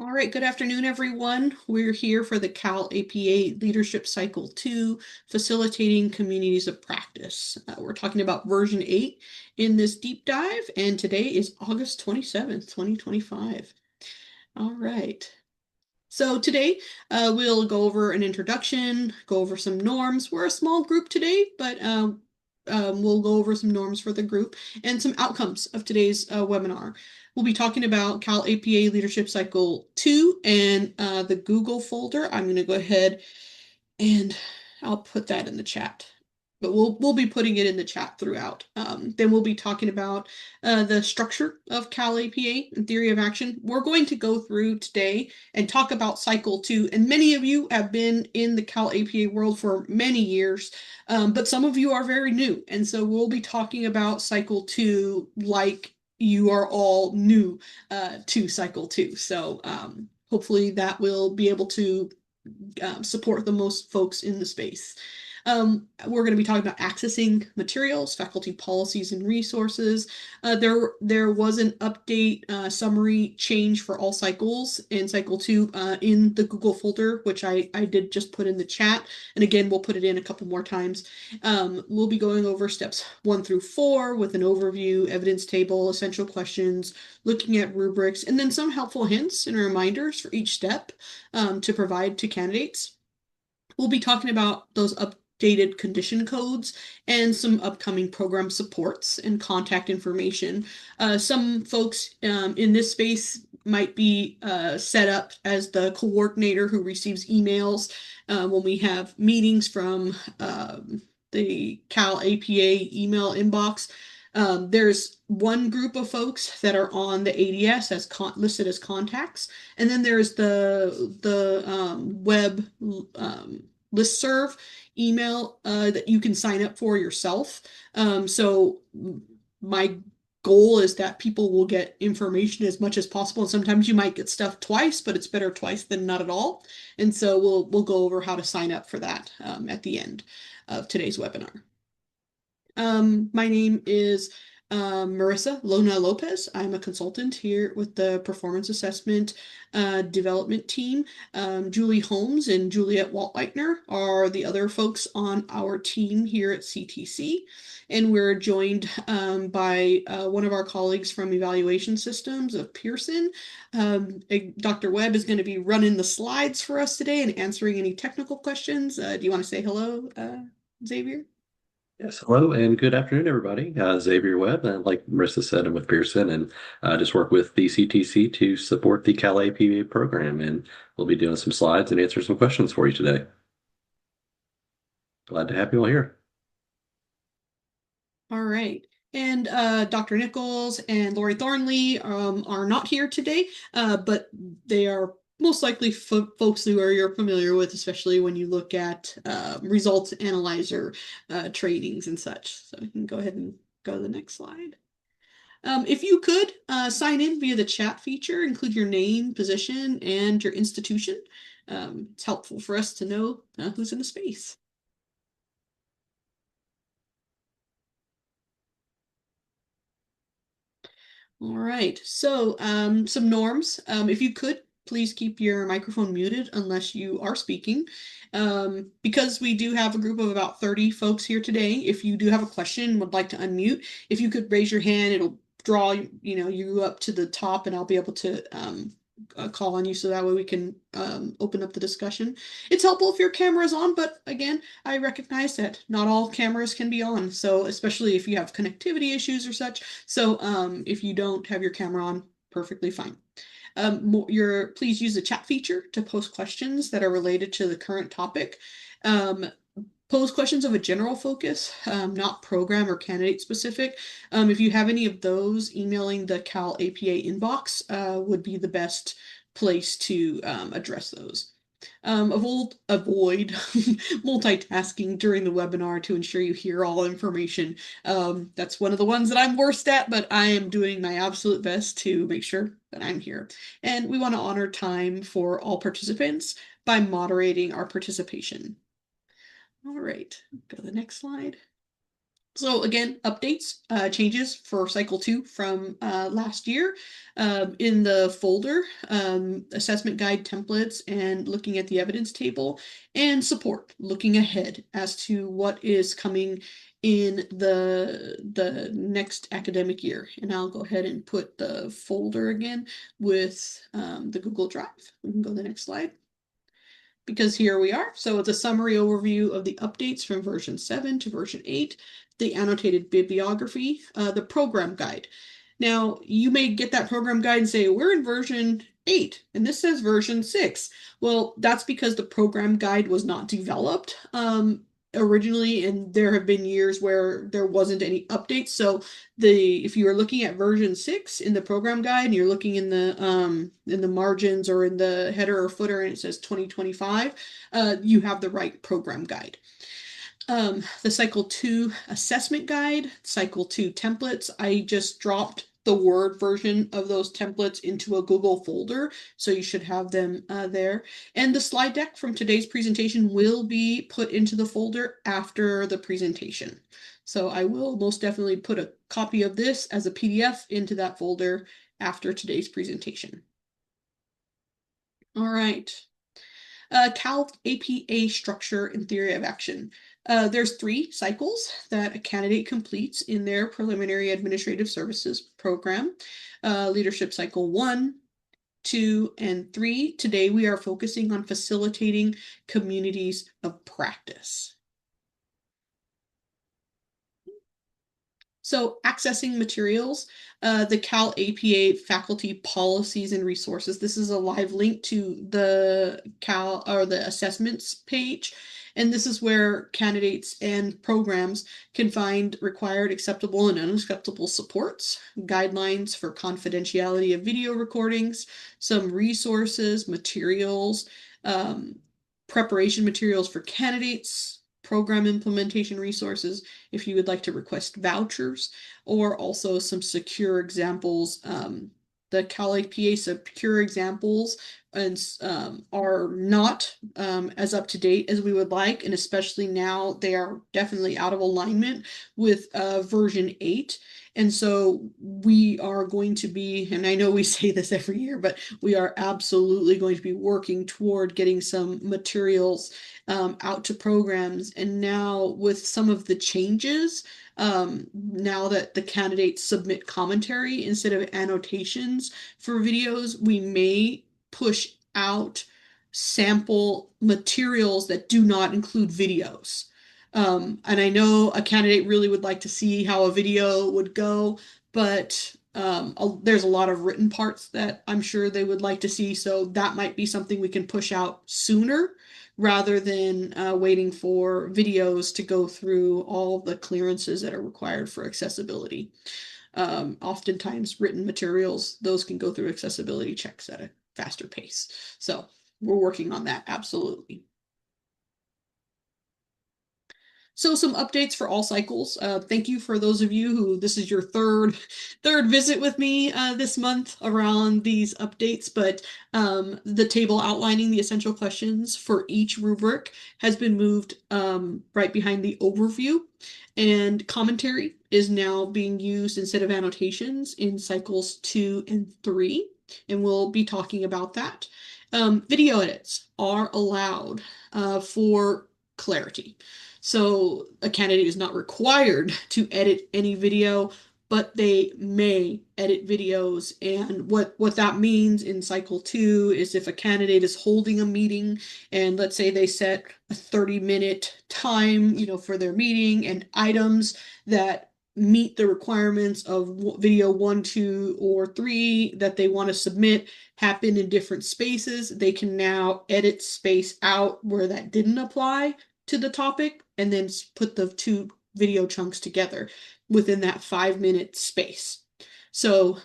All right, good afternoon, everyone. We're here for the CalAPA Leadership Cycle 2, Facilitating Communities of Practice. We're talking about version 8 in this deep dive, and today is August 27th, 2025. All right. So today we'll go over an introduction, go over some norms. We're a small group today, but we'll go over some norms for the group and some outcomes of today's webinar. We'll be talking about CalAPA Leadership Cycle 2 and the Google folder. I'm going to go ahead and I'll put that in the chat. But we'll be putting it in the chat throughout. Then we'll be talking about the structure of CalAPA and theory of action. We're going to go through today and talk about Cycle 2. And many of you have been in the CalAPA world for many years, but some of you are very new. And so we'll be talking about Cycle 2 like you are all new to Cycle 2. So hopefully that will be able to support the most folks in the space. We're going to be talking about accessing materials, faculty policies, and resources. There was an update summary change for all cycles in Cycle 2 in the Google folder, which I did just put in the chat. And again, we'll put it in a couple more times. We'll be going over steps 1 through 4 with an overview, evidence table, essential questions, looking at rubrics, and then some helpful hints and reminders for each step to provide to candidates. We'll be talking about those updated condition codes and some upcoming program supports and contact information. Some folks in this space might be set up as the coordinator who receives emails when we have meetings from the CalAPA email inbox. There's one group of folks that are on the ADS as listed as contacts, and then there's the web listserv email that you can sign up for yourself. So my goal is that people will get information as much as possible. And sometimes you might get stuff twice, but it's better twice than not at all. And so we'll go over how to sign up for that at the end of today's webinar. My name is Marissa Lona Lopez. I'm a consultant here with the Performance Assessment Development Team. Julie Holmes and Juliet Waltleitner are the other folks on our team here at CTC. And we're joined by one of our colleagues from Evaluation Systems of Pearson. Dr. Webb is going to be running the slides for us today and answering any technical questions. Do you want to say hello, Xavier? Yes, hello and good afternoon, everybody. Xavier Webb, and like Marissa said, I'm with Pearson and just work with the CTC to support the CalAPA program. And we'll be doing some slides and answer some questions for you today. Glad to have you all here. All right. And Dr. Nichols and Lori Thornley are not here today, but they are most likely folks who you're familiar with, especially when you look at results analyzer trainings and such. So we can go ahead and go to the next slide. If you could sign in via the chat feature, include your name, position, and your institution. It's helpful for us to know who's in the space. All right, so some norms. If you could, please keep your microphone muted unless you are speaking. Because we do have a group of about 30 folks here today, if you do have a question and would like to unmute, if you could raise your hand, it'll draw you up to the top and I'll be able to call on you so that way we can open up the discussion. It's helpful if your camera is on, but again, I recognize that not all cameras can be on, so especially if you have connectivity issues or such. So if you don't have your camera on, perfectly fine. Please use the chat feature to post questions that are related to the current topic. Pose questions of a general focus, not program or candidate specific. If you have any of those, emailing the CalAPA inbox would be the best place to address those. Avoid multitasking during the webinar to ensure you hear all information. That's one of the ones that I'm worst at, but I am doing my absolute best to make sure that I'm here. And we want to honor time for all participants by moderating our participation. All right, go to the next slide. So again, updates, changes for cycle 2 from last year. In the folder, assessment guide templates and looking at the evidence table, and support, looking ahead as to what is coming in the next academic year. And I'll go ahead and put the folder again with the Google Drive. We can go to the next slide, because here we are. So it's a summary overview of the updates from version 7 to version 8, the annotated bibliography, the program guide. Now, you may get that program guide and say, we're in version 8, and this says version 6. Well, that's because the program guide was not developed originally, and there have been years where there wasn't any updates. So if you are looking at version 6 in the program guide and you're looking in the margins or in the header or footer and it says 2025, you have the right program guide. The cycle 2 assessment guide, cycle 2 templates, I just dropped the Word version of those templates into a Google folder, so you should have them there. And the slide deck from today's presentation will be put into the folder after the presentation. So I will most definitely put a copy of this as a PDF into that folder after today's presentation. All right. CalAPA structure and theory of action. There's 3 cycles that a candidate completes in their preliminary administrative services program. Leadership cycle 1, 2, and 3. Today we are focusing on facilitating communities of practice. So accessing materials, the CalAPA faculty policies and resources. This is a live link to the the assessments page. And this is where candidates and programs can find required, acceptable, and unacceptable supports, guidelines for confidentiality of video recordings, some resources, materials, preparation materials for candidates, program implementation resources if you would like to request vouchers, or also some secure examples. The CalAPA secure examples are not as up to date as we would like, and especially now they are definitely out of alignment with version 8. And so we are going to be, and I know we say this every year, but we are absolutely going to be working toward getting some materials out to programs. And now with some of the changes, now that the candidates submit commentary instead of annotations for videos, we may push out sample materials that do not include videos. And I know a candidate really would like to see how a video would go, but there's a lot of written parts that I'm sure they would like to see, so that might be something we can push out sooner rather than waiting for videos to go through all the clearances that are required for accessibility. Oftentimes, written materials, those can go through accessibility checks at a faster pace. So we're working on that, absolutely. So some updates for all cycles. Thank you for those of you who this is your third visit with me this month around these updates, but the table outlining the essential questions for each rubric has been moved right behind the overview, and commentary is now being used instead of annotations in cycles 2 and 3, and we'll be talking about that. Video edits are allowed for clarity. So a candidate is not required to edit any video, but they may edit videos. And what that means in cycle 2 is if a candidate is holding a meeting and let's say they set a 30-minute time, for their meeting, and items that meet the requirements of video 1, 2, or 3 that they want to submit happen in different spaces, they can now edit space out where that didn't apply to the topic and then put the 2 video chunks together within that 5-minute space. So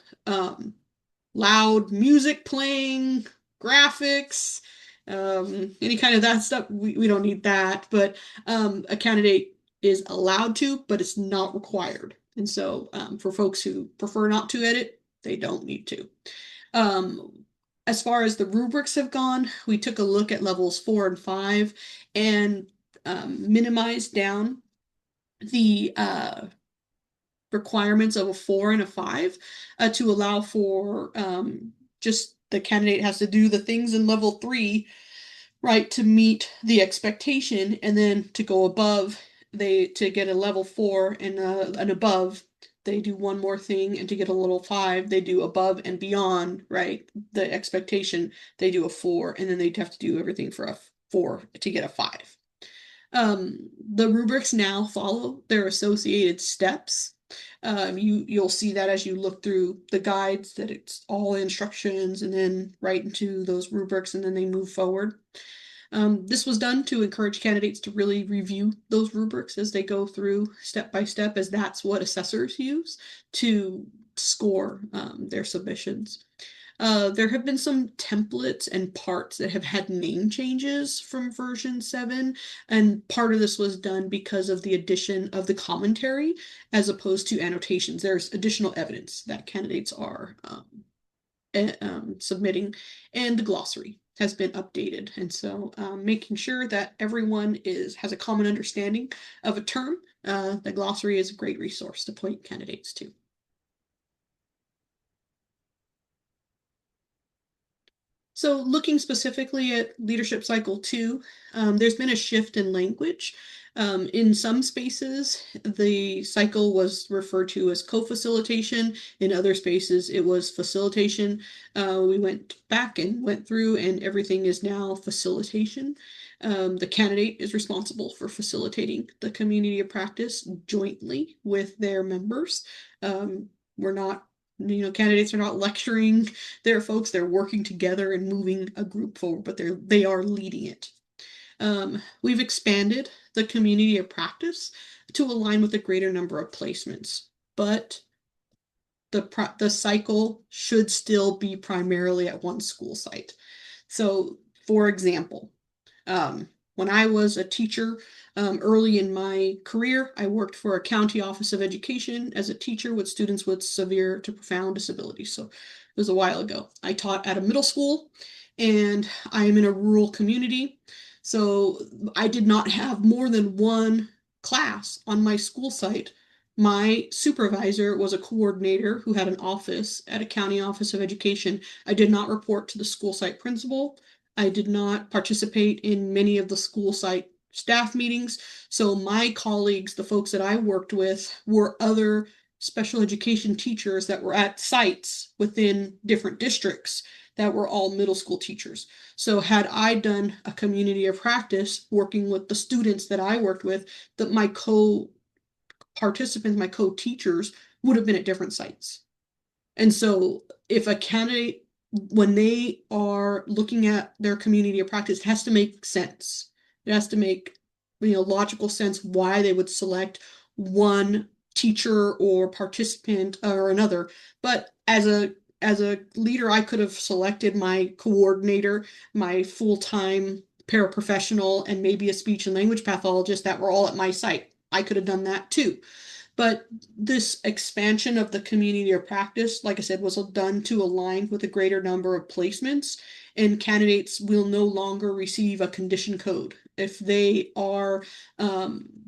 loud music playing, graphics, any kind of that stuff, we don't need that, but a candidate is allowed to, but it's not required. And so for folks who prefer not to edit, they don't need to. As far as the rubrics have gone, we took a look at levels 4 and 5 and minimized down the requirements of a 4 and a 5 to allow for just the candidate has to do the things in level 3, right, to meet the expectation, and then to go above, they to get a level 4 and above, they do one more thing, and to get a level 5, they do above and beyond, right, the expectation, they do a 4, and then they'd have to do everything for a 4 to get a 5. The rubrics now follow their associated steps. You'll see that as you look through the guides that it's all instructions and then right into those rubrics and then they move forward. This was done to encourage candidates to really review those rubrics as they go through step by step, as that's what assessors use to score their submissions. There have been some templates and parts that have had name changes from version 7, and part of this was done because of the addition of the commentary as opposed to annotations. There's additional evidence that candidates are submitting, and the glossary has been updated. And so making sure that everyone has a common understanding of a term, the glossary is a great resource to point candidates to. So looking specifically at Leadership Cycle 2, there's been a shift in language. In some spaces, the cycle was referred to as co-facilitation. In other spaces, it was facilitation. We went back and went through, and everything is now facilitation. The candidate is responsible for facilitating the community of practice jointly with their members. We're not candidates are not lecturing their folks, they're working together and moving a group forward, but they are leading it. We've expanded the community of practice to align with a greater number of placements, but the cycle should still be primarily at one school site. So, for example, when I was a teacher early in my career, I worked for a county office of education as a teacher with students with severe to profound disabilities. So it was a while ago. I taught at a middle school and I am in a rural community. So I did not have more than one class on my school site. My supervisor was a coordinator who had an office at a county office of education. I did not report to the school site principal. I did not participate in many of the school site staff meetings. So my colleagues, the folks that I worked with, were other special education teachers that were at sites within different districts that were all middle school teachers. So had I done a community of practice working with the students that I worked with, that my co-participants, my co-teachers would have been at different sites. And so if a candidate, when they are looking at their community of practice, it has to make sense. It has to make logical sense why they would select one teacher or participant or another. But as a leader, I could have selected my coordinator, my full-time paraprofessional, and maybe a speech and language pathologist that were all at my site. I could have done that too. But this expansion of the community of practice, like I said, was done to align with a greater number of placements, and candidates will no longer receive a condition code. If they are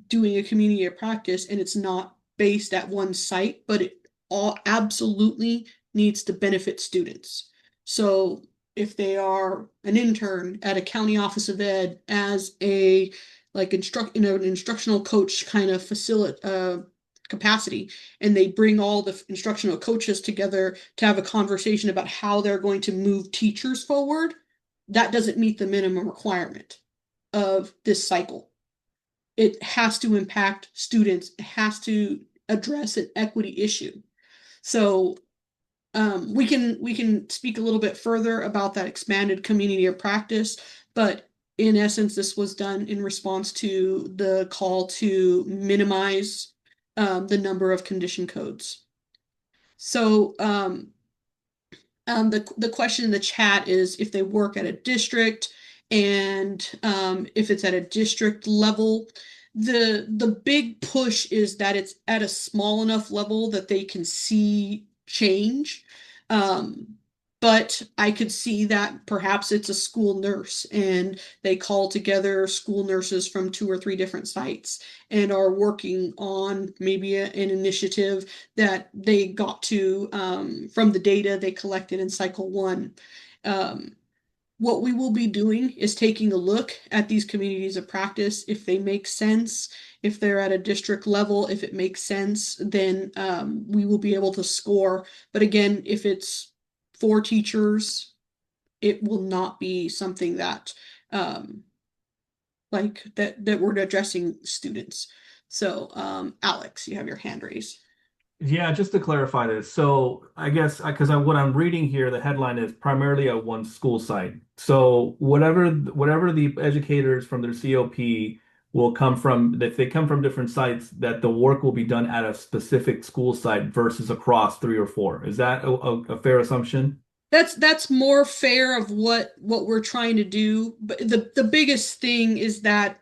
doing a community of practice and it's not based at one site, but it all absolutely needs to benefit students. So if they are an intern at a county office of ed as a like an instructional coach kind of capacity, and they bring all the instructional coaches together to have a conversation about how they're going to move teachers forward, that doesn't meet the minimum requirement of this cycle. It has to impact students, it has to address an equity issue. So we can speak a little bit further about that expanded community of practice, but in essence, this was done in response to the call to minimize the number of condition codes. So the question in the chat is if they work at a district and if it's at a district level. The big push is that it's at a small enough level that they can see change. Um, But I could see that perhaps it's a school nurse and they call together school nurses from two or three different sites and are working on maybe an initiative that they got to from the data they collected in cycle one. Um, what we will be doing is taking a look at these communities of practice. If they make sense, if they're at a district level, if it makes sense, then we will be able to score. But again, if it's for teachers, it will not be something that that we're addressing students. So Alex, you have your hand raised. Yeah, just to clarify this. So I guess because what I'm reading here, the headline is primarily at one school site. So whatever the educators from their COP will come from, if they come from different sites, that the work will be done at a specific school site versus across three or four. Is that a fair assumption? That's more fair of what we're trying to do. But the biggest thing is that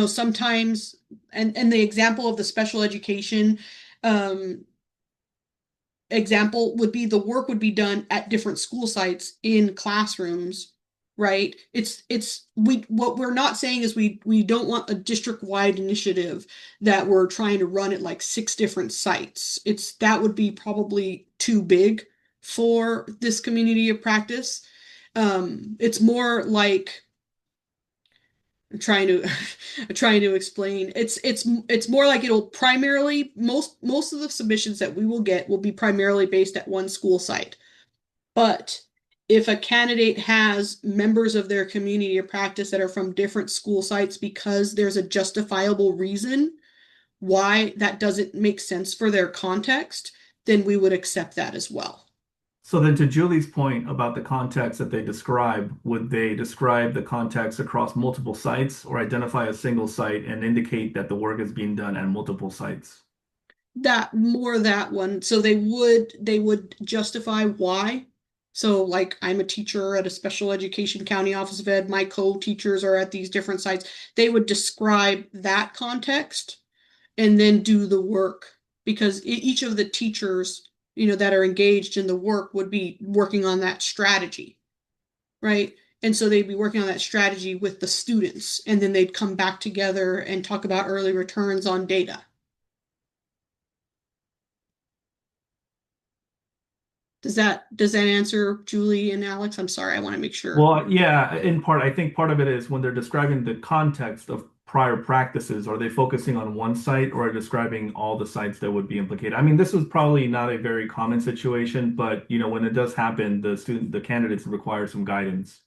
sometimes and the example of the special education um example would be the work would be done at different school sites in classrooms, right? It's we what we're not saying is we don't want a district-wide initiative that we're trying to run at like six different sites. It's that would be probably too big for this community of practice. It's more like I'm trying to trying to explain. It's more like it'll primarily most of the submissions that we will get will be primarily based at one school site. But if a candidate has members of their community of practice that are from different school sites because there's a justifiable reason why that doesn't make sense for their context, then we would accept that as well. So then to Julie's point about the context that they describe, would they describe the context across multiple sites or identify a single site and indicate that the work is being done at multiple sites? That one. So they would justify why. So like I'm a teacher at a special education county office of ed, my co-teachers are at these different sites. They would describe that context and then do the work because each of the teachers, that are engaged in the work would be working on that strategy, right? And so they'd be working on that strategy with the students and then they'd come back together and talk about early returns on data. Does that answer Julie and Alex? I'm sorry, I want to make sure. Well, yeah, in part, I think part of it is when they're describing the context of prior practices, are they focusing on one site or are describing all the sites that would be implicated? I mean, this was probably not a very common situation, but when it does happen, the candidates require some guidance.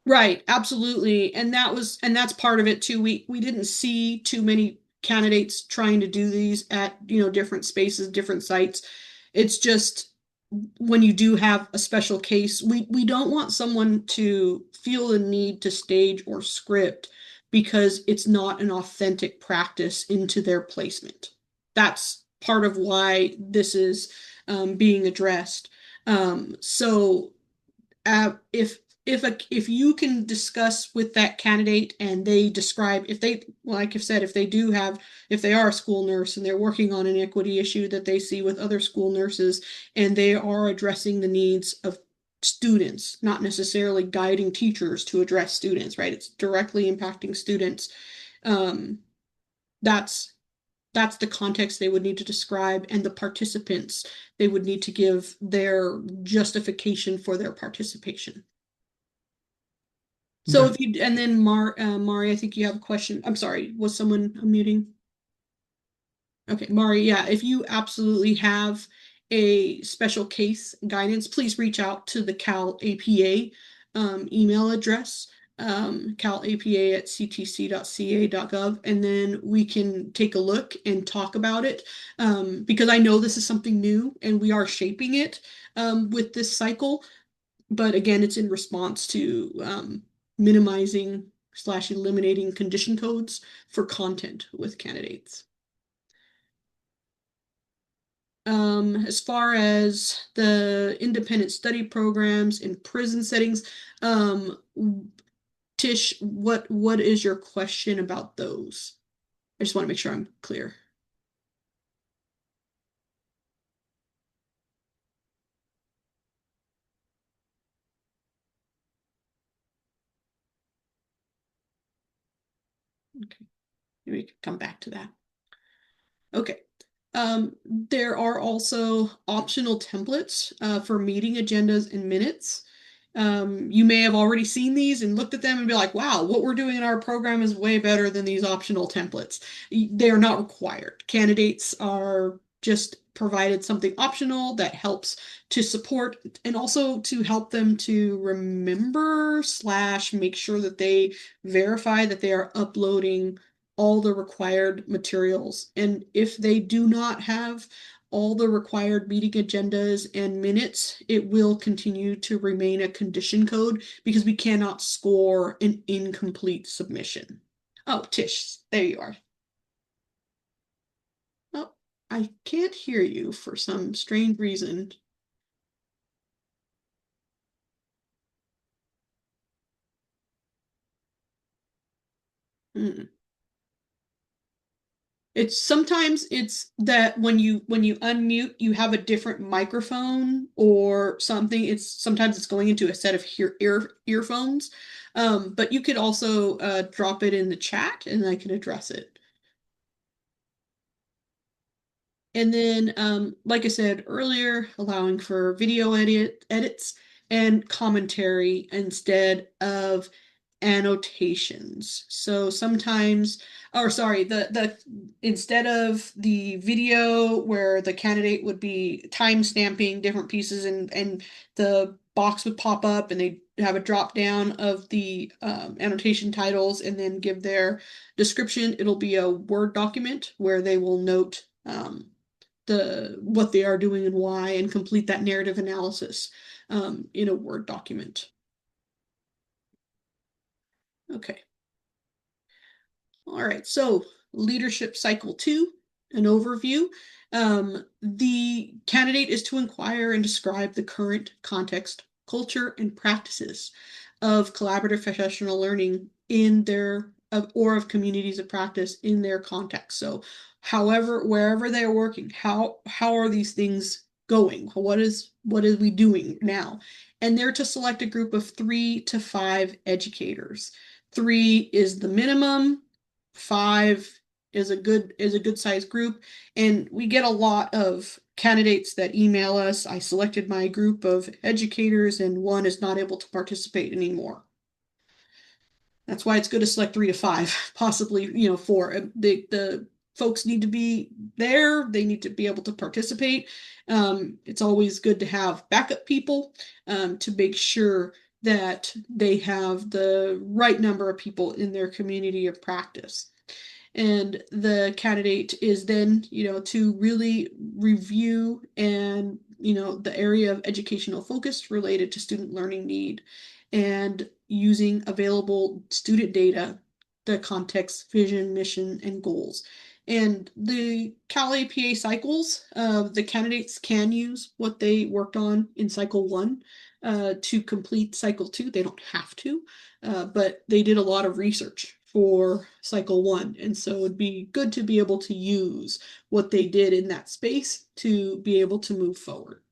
Right, absolutely. And that's part of it too. We didn't see too many candidates trying to do these at, different spaces, different sites. It's just when you do have a special case, we don't want someone to feel the need to stage or script because it's not an authentic practice into their placement. That's part of why this is being addressed. So if you can discuss with that candidate and they describe if they like I've said if they are a school nurse and they're working on an equity issue that they see with other school nurses and they are addressing the needs of students, not necessarily guiding teachers to address students, right? It's directly impacting students. um, that's that's the context they would need to describe and the participants they would need to give their justification for their participation. So Okay. if you and then Mari, I think you have a question. I'm sorry, was someone unmuting? Okay, Mari, yeah, if you absolutely have a special case guidance, please reach out to the CalAPA email address, calapa@ctc.ca.gov, and then we can take a look and talk about it because I know this is something new and we are shaping it with this cycle. But again, it's in response to minimizing / eliminating condition codes for content with candidates. As far as the independent study programs in prison settings, um, Tish, what is your question about those? I just want to make sure I'm clear. Okay, maybe we can come back to that. Okay. There are also optional templates for meeting agendas and minutes. You may have already seen these and looked at them and be like, wow, what we're doing in our program is way better than these optional templates. They are not required. Candidates are just provided something optional that helps to support and also to help them to remember slash make sure that they verify that they are uploading all the required materials. And if they do not have all the required meeting agendas and minutes, it will continue to remain a condition code because we cannot score an incomplete submission. Oh, Tish, there you are. Oh, I can't hear you for some strange reason. Hmm. It's sometimes it's that when you unmute, you have a different microphone or something. It's sometimes it's going into a set of earphones. But you could also drop it in the chat and I can address it. And then, like I said earlier, allowing for video edits and commentary instead of annotations. So sometimes, or sorry, the instead of the video where the candidate would be time stamping different pieces and the box would pop up and they have a drop down of the annotation titles and then give their description, it'll be a Word document where they will note the what they are doing and why and complete that narrative analysis in a Word document. Okay. All right, so leadership cycle 2, an overview. The candidate is to inquire and describe the current context, culture, and practices of collaborative professional learning in their or of communities of practice in their context. So, however, wherever they are working, how are these things going? What is we doing now? And they're to select a group of 3 to 5 educators. 3 is the minimum, 5 is a good size group, and we get a lot of candidates that email us. I selected my group of educators and one is not able to participate anymore. That's why it's good to select 3 to 5, possibly 4. The folks need to be there. They need to be able to participate. It's always good to have backup people to make sure that they have the right number of people in their community of practice. And the candidate is then, to really review and, the area of educational focus related to student learning need and using available student data, the context, vision, mission, and goals. And the CalAPA cycles, the candidates can use what they worked on in cycle 1 to complete cycle 2. They don't have to, but they did a lot of research for cycle 1. And so it'd be good to be able to use what they did in that space to be able to move forward.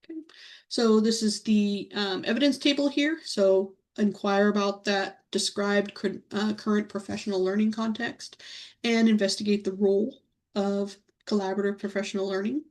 Okay. So this is the evidence table here. So inquire about that described current professional learning context and investigate the role of collaborative professional learning.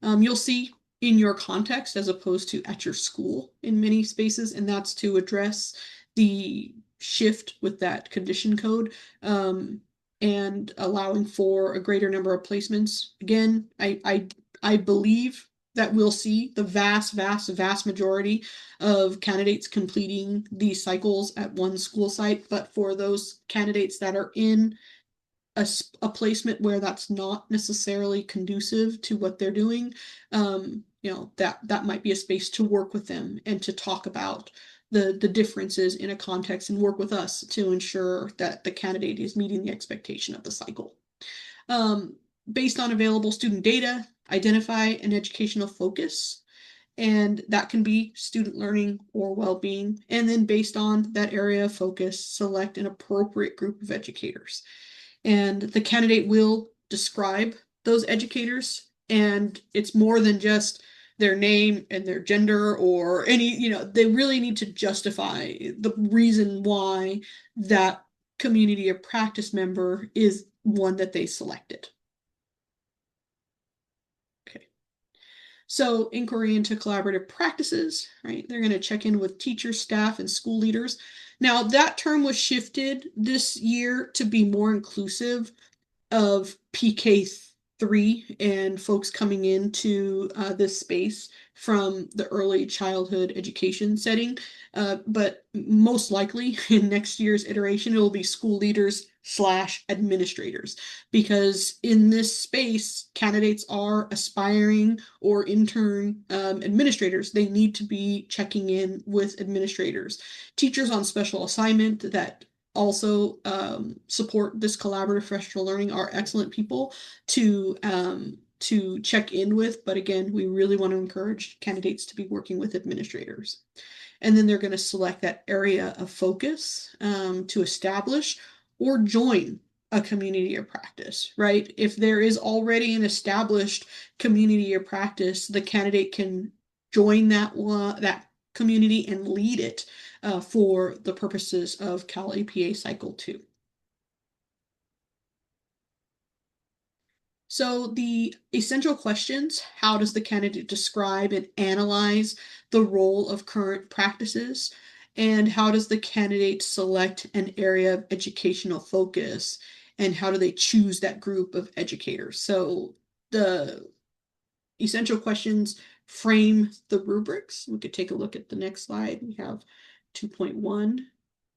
You'll see in your context as opposed to at your school in many spaces, and that's to address the shift with that condition code and allowing for a greater number of placements. Again, I believe that we'll see the vast majority of candidates completing these cycles at one school site, but for those candidates that are in a placement where that's not necessarily conducive to what they're doing, that might be a space to work with them and to talk about the differences in a context and work with us to ensure that the candidate is meeting the expectation of the cycle. Based on available student data, identify an educational focus, and that can be student learning or well-being. And then based on that area of focus, select an appropriate group of educators. And the candidate will describe those educators, and it's more than just their name and their gender or any, they really need to justify the reason why that community of practice member is one that they selected. Okay. So inquiry into collaborative practices, right? They're going to check in with teachers, staff, and school leaders. Now, that term was shifted this year to be more inclusive of PK3 and folks coming into this space from the early childhood education setting. But most likely in next year's iteration, it will be school leaders / administrators, because in this space, candidates are aspiring or intern administrators. They need to be checking in with administrators, teachers on special assignment that also support this collaborative professional learning are excellent people to check in with. But again, we really want to encourage candidates to be working with administrators. And then they're going to select that area of focus to establish or join a community of practice, right? If there is already an established community of practice, the candidate can join that community and lead it for the purposes of CalAPA Cycle 2. So the essential questions: how does the candidate describe and analyze the role of current practices? And how does the candidate select an area of educational focus? And how do they choose that group of educators? So the essential questions frame the rubrics. We could take a look at the next slide. We have 2.1.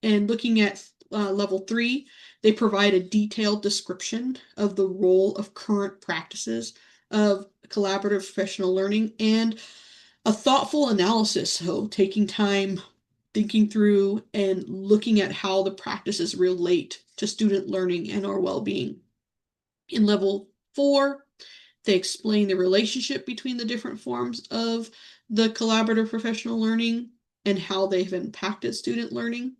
And looking at level 3, they provide a detailed description of the role of current practices of collaborative professional learning and a thoughtful analysis. So taking time, thinking through and looking at how the practices relate to student learning and our well-being. In level 4, they explain the relationship between the different forms of the collaborative professional learning and how they've impacted student learning,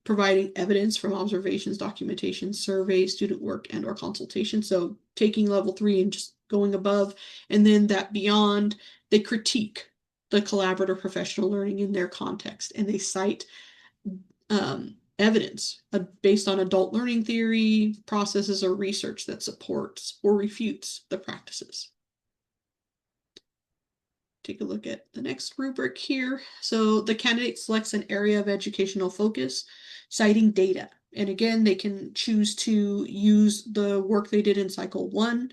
providing evidence from observations, documentation, surveys, student work, and/or consultation. So taking level 3 and just going above, and then that beyond, they critique the collaborative professional learning in their context, and they cite evidence based on adult learning theory, processes, or research that supports or refutes the practices. Take a look at the next rubric here. So the candidate selects an area of educational focus, citing data. And again, they can choose to use the work they did in Cycle 1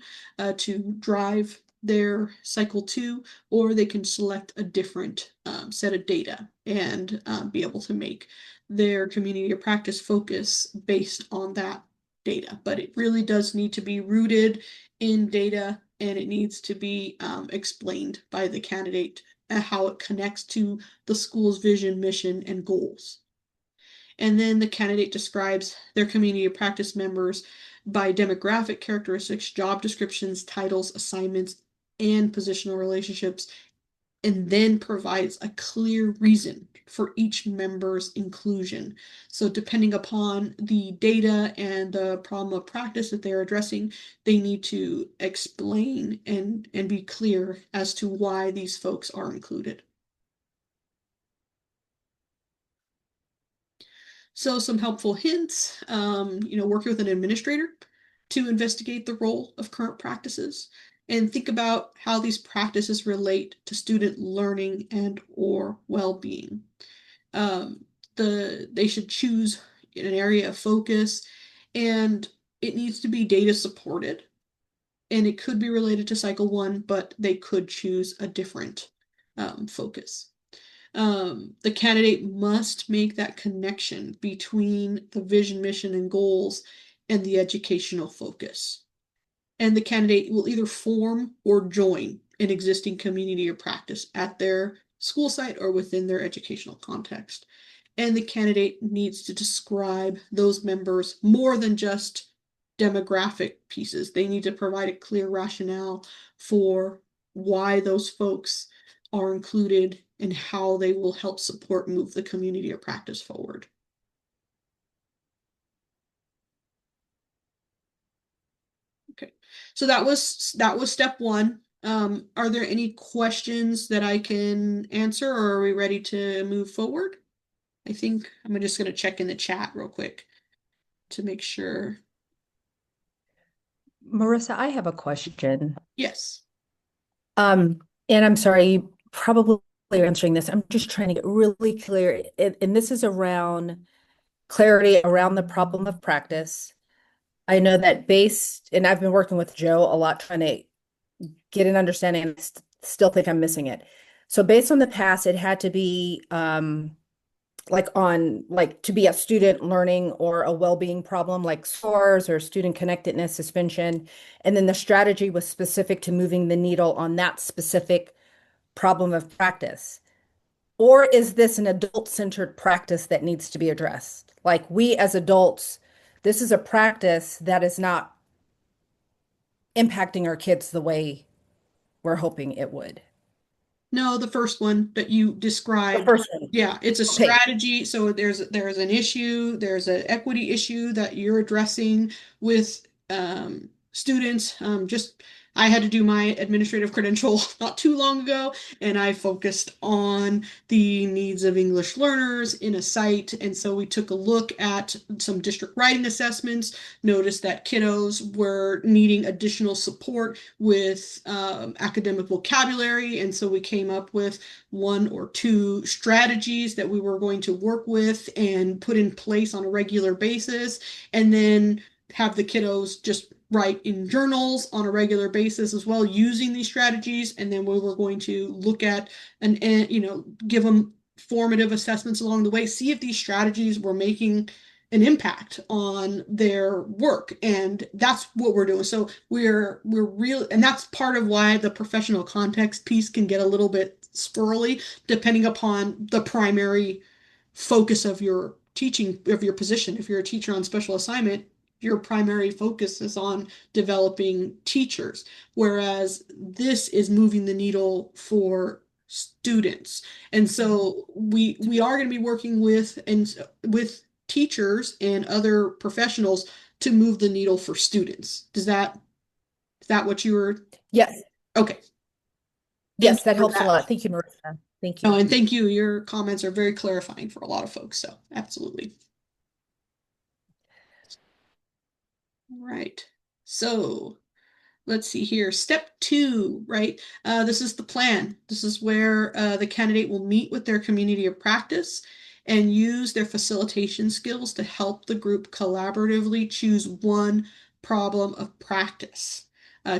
to drive their Cycle 2, or they can select a different set of data and be able to make their community of practice focus based on that data. But it really does need to be rooted in data, and it needs to be explained by the candidate how it connects to the school's vision, mission, and goals. And then the candidate describes their community of practice members by demographic characteristics, job descriptions, titles, assignments, and positional relationships, and then provides a clear reason for each member's inclusion. So depending upon the data and the problem of practice that they're addressing, they need to explain and be clear as to why these folks are included. So some helpful hints, working with an administrator to investigate the role of current practices and think about how these practices relate to student learning and or well-being. They should choose an area of focus, and it needs to be data supported, and it could be related to Cycle 1, but they could choose a different focus. The candidate must make that connection between the vision, mission, and goals and the educational focus. And the candidate will either form or join an existing community or practice at their school site or within their educational context. And the candidate needs to describe those members more than just demographic pieces. They need to provide a clear rationale for why those folks are included and how they will help support move the community or practice forward. Okay, so that was step 1. Are there any questions that I can answer, or are we ready to move forward? I think I'm just going to check in the chat real quick to make sure. Marissa, I have a question. Yes. And I'm sorry, you probably are answering this. I'm just trying to get really clear. And this is around clarity around the problem of practice. I know that based, and I've been working with Joe a lot trying to get an understanding, and still think I'm missing it. So based on the past, it had to be like to be a student learning or a well-being problem like scores or student connectedness suspension. And then the strategy was specific to moving the needle on that specific problem of practice. Or is this an adult-centered practice that needs to be addressed? Like we as adults, this is a practice that is not impacting our kids the way we're hoping it would. No, the first one that you The described. first one. Yeah, it's a Okay. strategy. So there's an issue, there's an equity issue that you're addressing with students. Just I had to do my administrative credential not too long ago, and I focused on the needs of English learners in a site. And so we took a look at some district writing assessments, noticed that kiddos were needing additional support with academic vocabulary. And so we came up with one or two strategies that we were going to work with and put in place on a regular basis, and then have the kiddos just write in journals on a regular basis as well using these strategies. And then we were going to look at and give them formative assessments along the way, see if these strategies were making an impact on their work. And that's what we're doing. So we're real, and that's part of why the professional context piece can get a little bit squirrely depending upon the primary focus of your teaching, of your position. If you're a teacher on special assignment, your primary focus is on developing teachers, whereas this is moving the needle for students. And so we are going to be working with teachers and other professionals to move the needle for students. Is that what you were? Yes. Okay. Thank Yes, you that for helps a that. lot. Thank you, Marissa. Thank Oh, you. and thank you. Your comments are very clarifying for a lot of folks. So absolutely. All right. So let's see here. Step 2, right? This is the plan. This is where the candidate will meet with their community of practice and use their facilitation skills to help the group collaboratively choose one problem of practice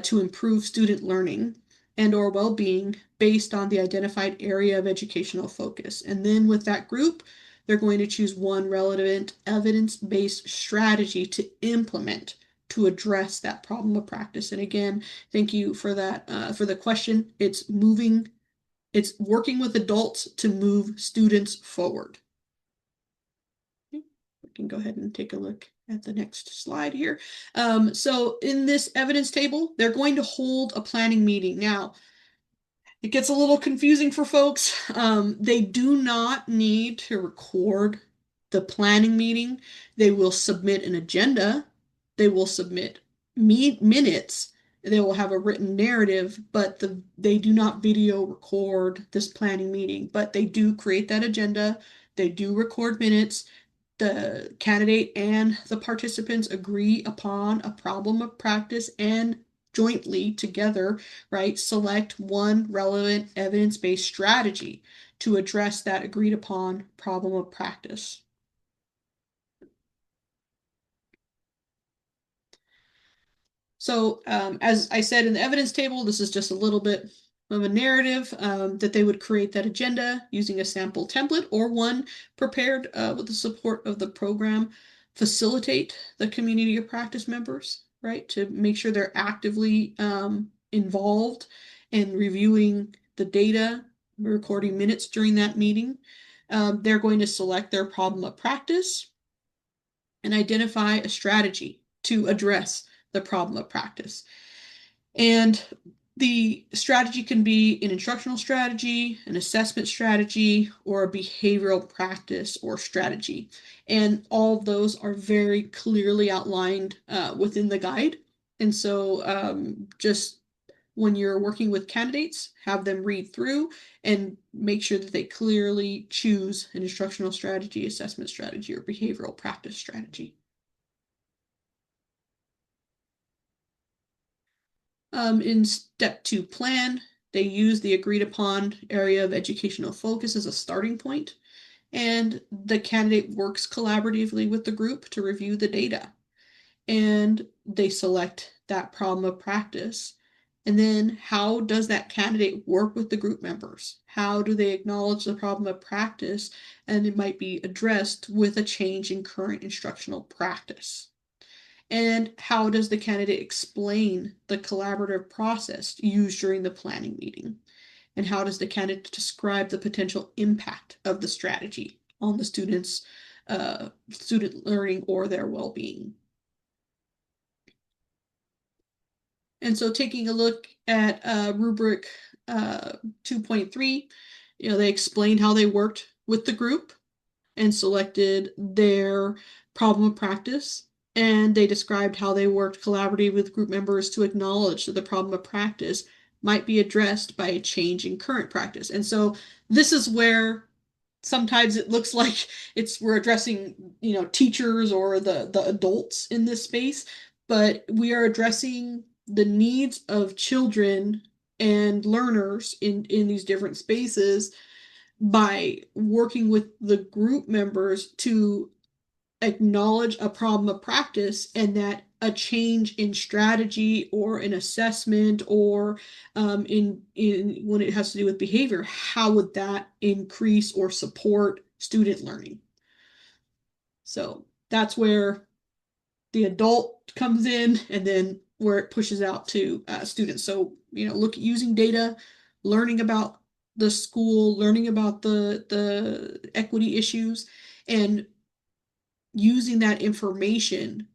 to improve student learning and or well-being based on the identified area of educational focus. And then with that group, they're going to choose one relevant evidence-based strategy to implement to address that problem of practice. And again, thank you for that, for the question. It's working with adults to move students forward. Okay, we can go ahead and take a look at the next slide here. So in this evidence table, they're going to hold a planning meeting. Now, it gets a little confusing for folks. They do not need to record the planning meeting. They will submit an agenda. They will submit minutes. They will have a written narrative, but they do not video record this planning meeting. But they do create that agenda. They do record minutes. The candidate and the participants agree upon a problem of practice and jointly together, right, select one relevant evidence-based strategy to address that agreed upon problem of practice. So as I said in the evidence table, this is just a little bit of a narrative that they would create that agenda using a sample template or one prepared with the support of the program, facilitate the community of practice members, right, to make sure they're actively involved in reviewing the data, recording minutes during that meeting. They're going to select their problem of practice and identify a strategy to address the problem of practice. And the strategy can be an instructional strategy, an assessment strategy, or a behavioral practice or strategy. And all of those are very clearly outlined within the guide. And so just when you're working with candidates, have them read through and make sure that they clearly choose an instructional strategy, assessment strategy, or behavioral practice strategy. In step 2 plan, they use the agreed upon area of educational focus as a starting point, and the candidate works collaboratively with the group to review the data. And they select that problem of practice. And then how does that candidate work with the group members? How do they acknowledge the problem of practice? And it might be addressed with a change in current instructional practice. And how does the candidate explain the collaborative process used during the planning meeting? And how does the candidate describe the potential impact of the strategy on the students' student learning or their well-being? And so taking a look at rubric 2.3, they explained how they worked with the group and selected their problem of practice. And they described how they worked collaboratively with group members to acknowledge that the problem of practice might be addressed by a change in current practice. And so this is where sometimes it looks like we're addressing teachers or the adults in this space, but we are addressing the needs of children and learners in these different spaces by working with the group members to acknowledge a problem of practice and that a change in strategy or an assessment or in when it has to do with behavior, how would that increase or support student learning? So that's where the adult comes in, and then where it pushes out to students. So look at using data, learning about the school, learning about the equity issues, and using that information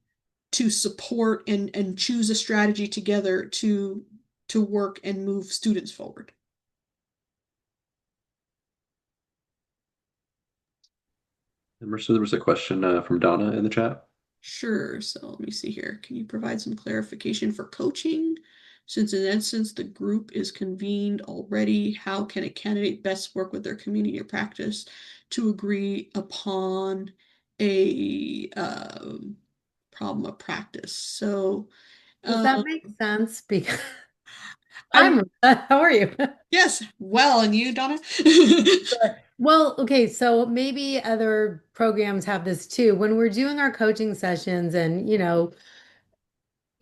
to support and choose a strategy together to work and move students forward. And Marissa, there was a question from Donna in the chat. Sure. So let me see here. Can you provide some clarification for coaching? Since in essence the group is convened already, how can a candidate best work with their community of practice to agree upon a problem of practice? So Does that make sense? Because I'm how are you? yes, well, and you, Donna? Well, okay, so maybe other programs have this too. When we're doing our coaching sessions and,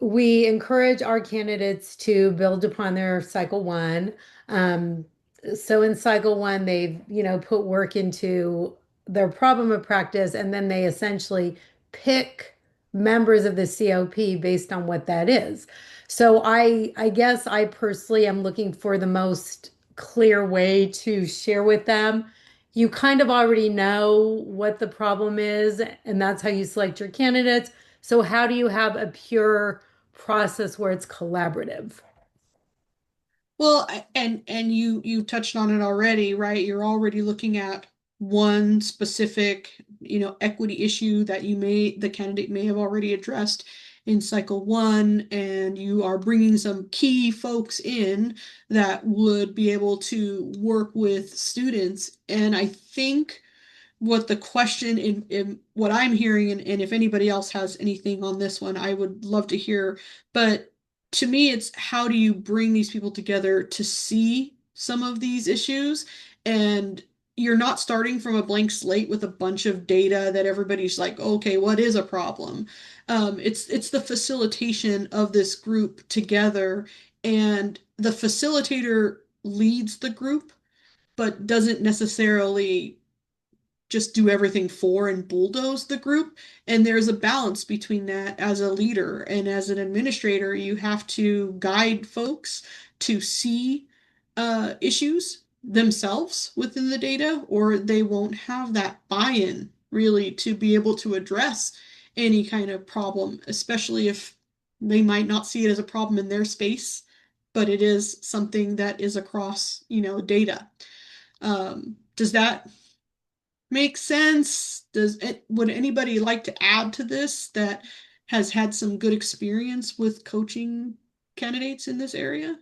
we encourage our candidates to build upon their cycle one. So in cycle one, they've, put work into their problem of practice, and then they essentially pick members of the COP based on what that is. So I guess I personally am looking for the most clear way to share with them. You kind of already know what the problem is, and that's how you select your candidates. So how do you have a pure process where it's collaborative? Well, and you touched on it already, right? You're already looking at one specific, equity issue that the candidate may have already addressed in cycle one, and you are bringing some key folks in that would be able to work with students. And I think what the question in what I'm hearing, and if anybody else has anything on this one, I would love to hear. But to me, it's how do you bring these people together to see some of these issues? And you're not starting from a blank slate with a bunch of data that everybody's like, okay, what is a problem? It's the facilitation of this group together, and the facilitator leads the group, but doesn't necessarily just do everything for and bulldoze the group. And there's a balance between that as a leader and as an administrator. You have to guide folks to see issues themselves within the data, or they won't have that buy-in really to be able to address any kind of problem, especially if they might not see it as a problem in their space, but it is something that is across, data. Does that make sense? Would anybody like to add to this that has had some good experience with coaching candidates in this area?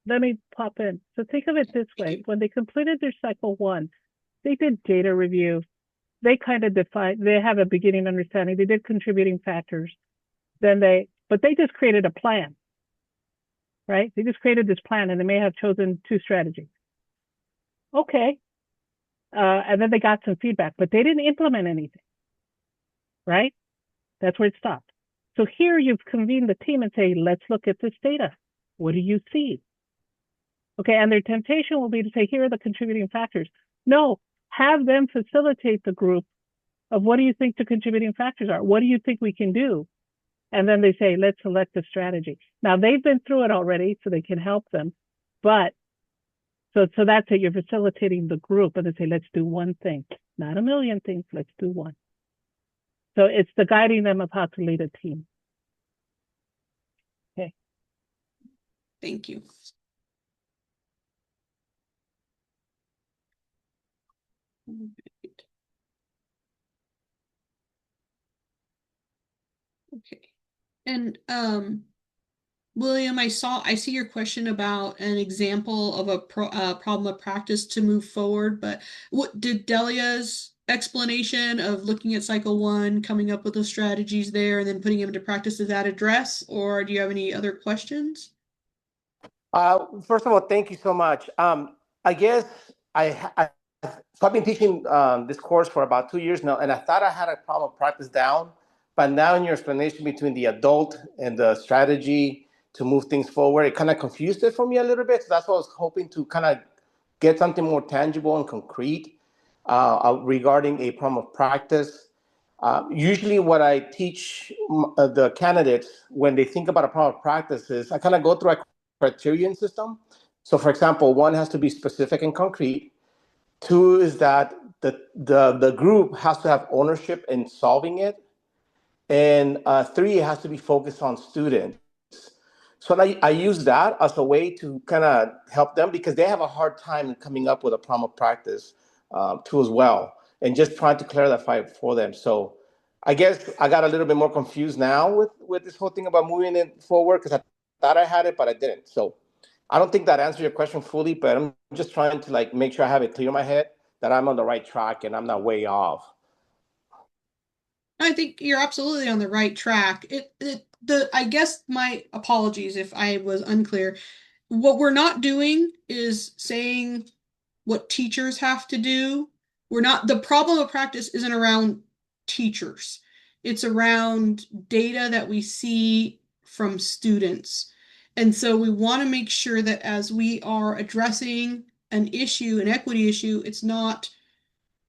let me pop in. So think of it this way. When they completed their cycle one, they did data review. They kind of defined, they have a beginning understanding. They did contributing factors. But they just created a plan, right? They just created this plan and they may have chosen two strategies. Okay. And then they got some feedback, but they didn't implement anything, right? That's where it stopped. So here you've convened the team and say, let's look at this data. What do you see? Okay, and their temptation will be to say, here are the contributing factors. No, have them facilitate the group of what do you think the contributing factors are? What do you think we can do? And then they say, let's select a strategy. Now they've been through it already, so they can help them. But so that's it. You're facilitating the group and they say, let's do one thing, not a million things. Let's do one. So it's the guiding them of how to lead a team. Okay. Thank you. Okay. And William, I see your question about an example of a problem of practice to move forward, but what did Delia's explanation of looking at cycle one, coming up with those strategies there, and then putting them into practice, does that address, or do you have any other questions? First of all, thank you so much. I guess so I've been teaching this course for about 2 years now, and I thought I had a problem of practice down, but now in your explanation between the adult and the strategy to move things forward, it kind of confused it for me a little bit. So that's why I was hoping to kind of get something more tangible and concrete regarding a problem of practice. Usually what I teach the candidates when they think about a problem of practice is I kind of go through a criterion system. So for example, one has to be specific and concrete. Two is that the group has to have ownership in solving it. And three, it has to be focused on students. So I use that as a way to kind of help them because they have a hard time coming up with a problem of practice too as well, and just trying to clarify it for them. So I guess I got a little bit more confused now with this whole thing about moving it forward because I thought I had it, but I didn't. So I don't think that answered your question fully, but I'm just trying to like make sure I have it clear in my head that I'm on the right track and I'm not way off. I think you're absolutely on the right track. I guess my apologies if I was unclear. What we're not doing is saying what teachers have to do. The problem of practice isn't around teachers. It's around data that we see from students. And so we want to make sure that as we are addressing an issue, an equity issue, it's not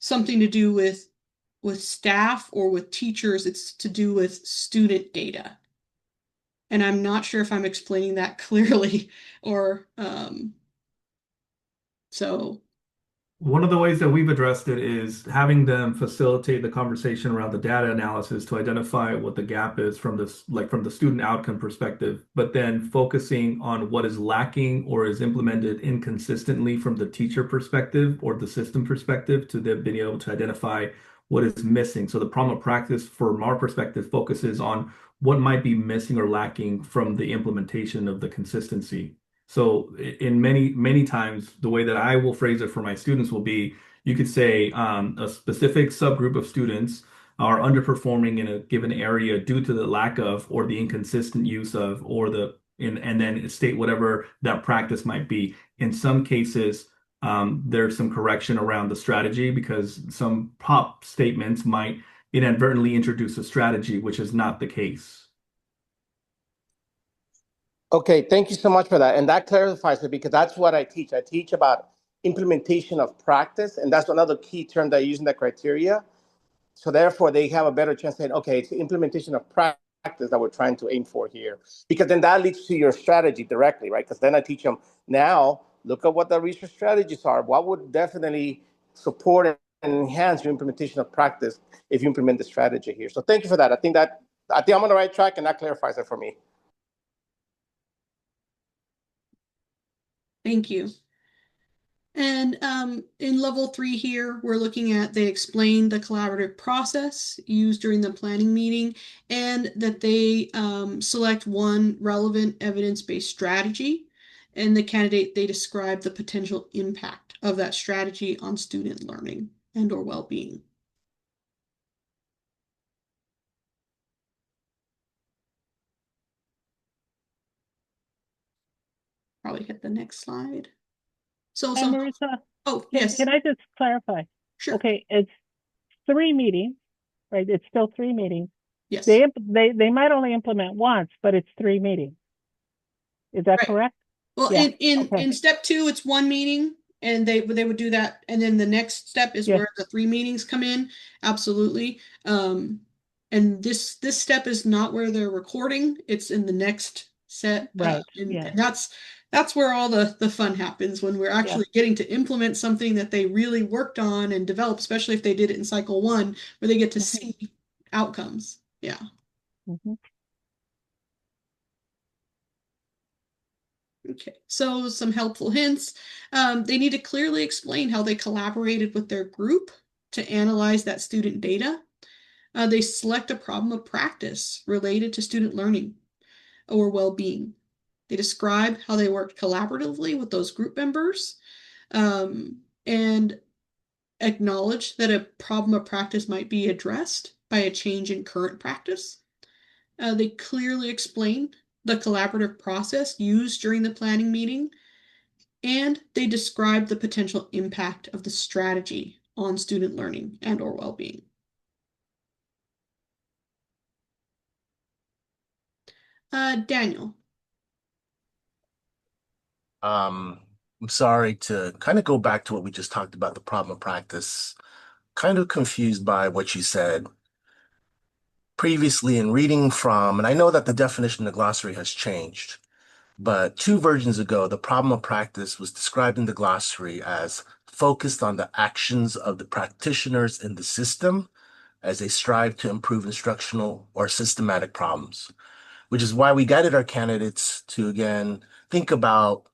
something to do with staff or with teachers, it's to do with student data. And I'm not sure if I'm explaining that clearly or so. One of the ways that we've addressed it is having them facilitate the conversation around the data analysis to identify what the gap is from this, like from the student outcome perspective, but then focusing on what is lacking or is implemented inconsistently from the teacher perspective or the system perspective to them being able to identify what is missing. So the problem of practice from our perspective focuses on what might be missing or lacking from the implementation of the consistency. So in many times, the way that I will phrase it for my students will be, you could say a specific subgroup of students are underperforming in a given area due to the lack of or the inconsistent use of and then state whatever that practice might be. In some cases, there's some correction around the strategy because some pop statements might inadvertently introduce a strategy, which is not the case. Okay, thank you so much for that. And that clarifies it because that's what I teach. I teach about implementation of practice, and that's another key term that I use in that criteria. So therefore, they have a better chance saying, okay, it's the implementation of practice that we're trying to aim for here. Because then that leads to your strategy directly, right? Because then I teach them, now look at what the research strategies are. What would definitely support and enhance your implementation of practice if you implement the strategy here? So thank you for that. I think I'm on the right track, and that clarifies it for me. Thank you. And in level 3 here, we're looking at they explained the collaborative process used during the planning meeting and that they select one relevant evidence-based strategy. And the candidate, they describe the potential impact of that strategy on student learning and or well-being. Probably hit the next slide. So And some, Marissa, oh, yes, can I just clarify? sure. Okay, it's 3 meetings, right? It's still 3 meetings. Yes. They might only implement once, but it's 3 meetings. Is that Right. correct? Well, Yeah. in step 2, it's 1 meeting, and they would do that, and then the next step is Yes. where the 3 meetings come in. Absolutely. And this step is not where they're recording; it's in the next set. Right. And, Yeah. and that's where all the fun happens, when we're actually getting to implement something that they really worked on and developed, especially if they did it in cycle 1, where they get to see outcomes. Yeah. Mm-hmm. Okay, so some helpful hints. They need to clearly explain how they collaborated with their group to analyze that student data. They select a problem of practice related to student learning or well-being. They describe how they worked collaboratively with those group members, and acknowledge that a problem of practice might be addressed by a change in current practice. They clearly explain the collaborative process used during the planning meeting, and they describe the potential impact of the strategy on student learning and or well-being. Daniel. Um, I'm sorry to kind of go back to what we just talked about, the problem of practice. Kind of confused by what you said previously in reading from, and I know that the definition in the glossary has changed, but 2 versions ago, the problem of practice was described in the glossary as focused on the actions of the practitioners in the system as they strive to improve instructional or systematic problems, which is why we guided our candidates to again think about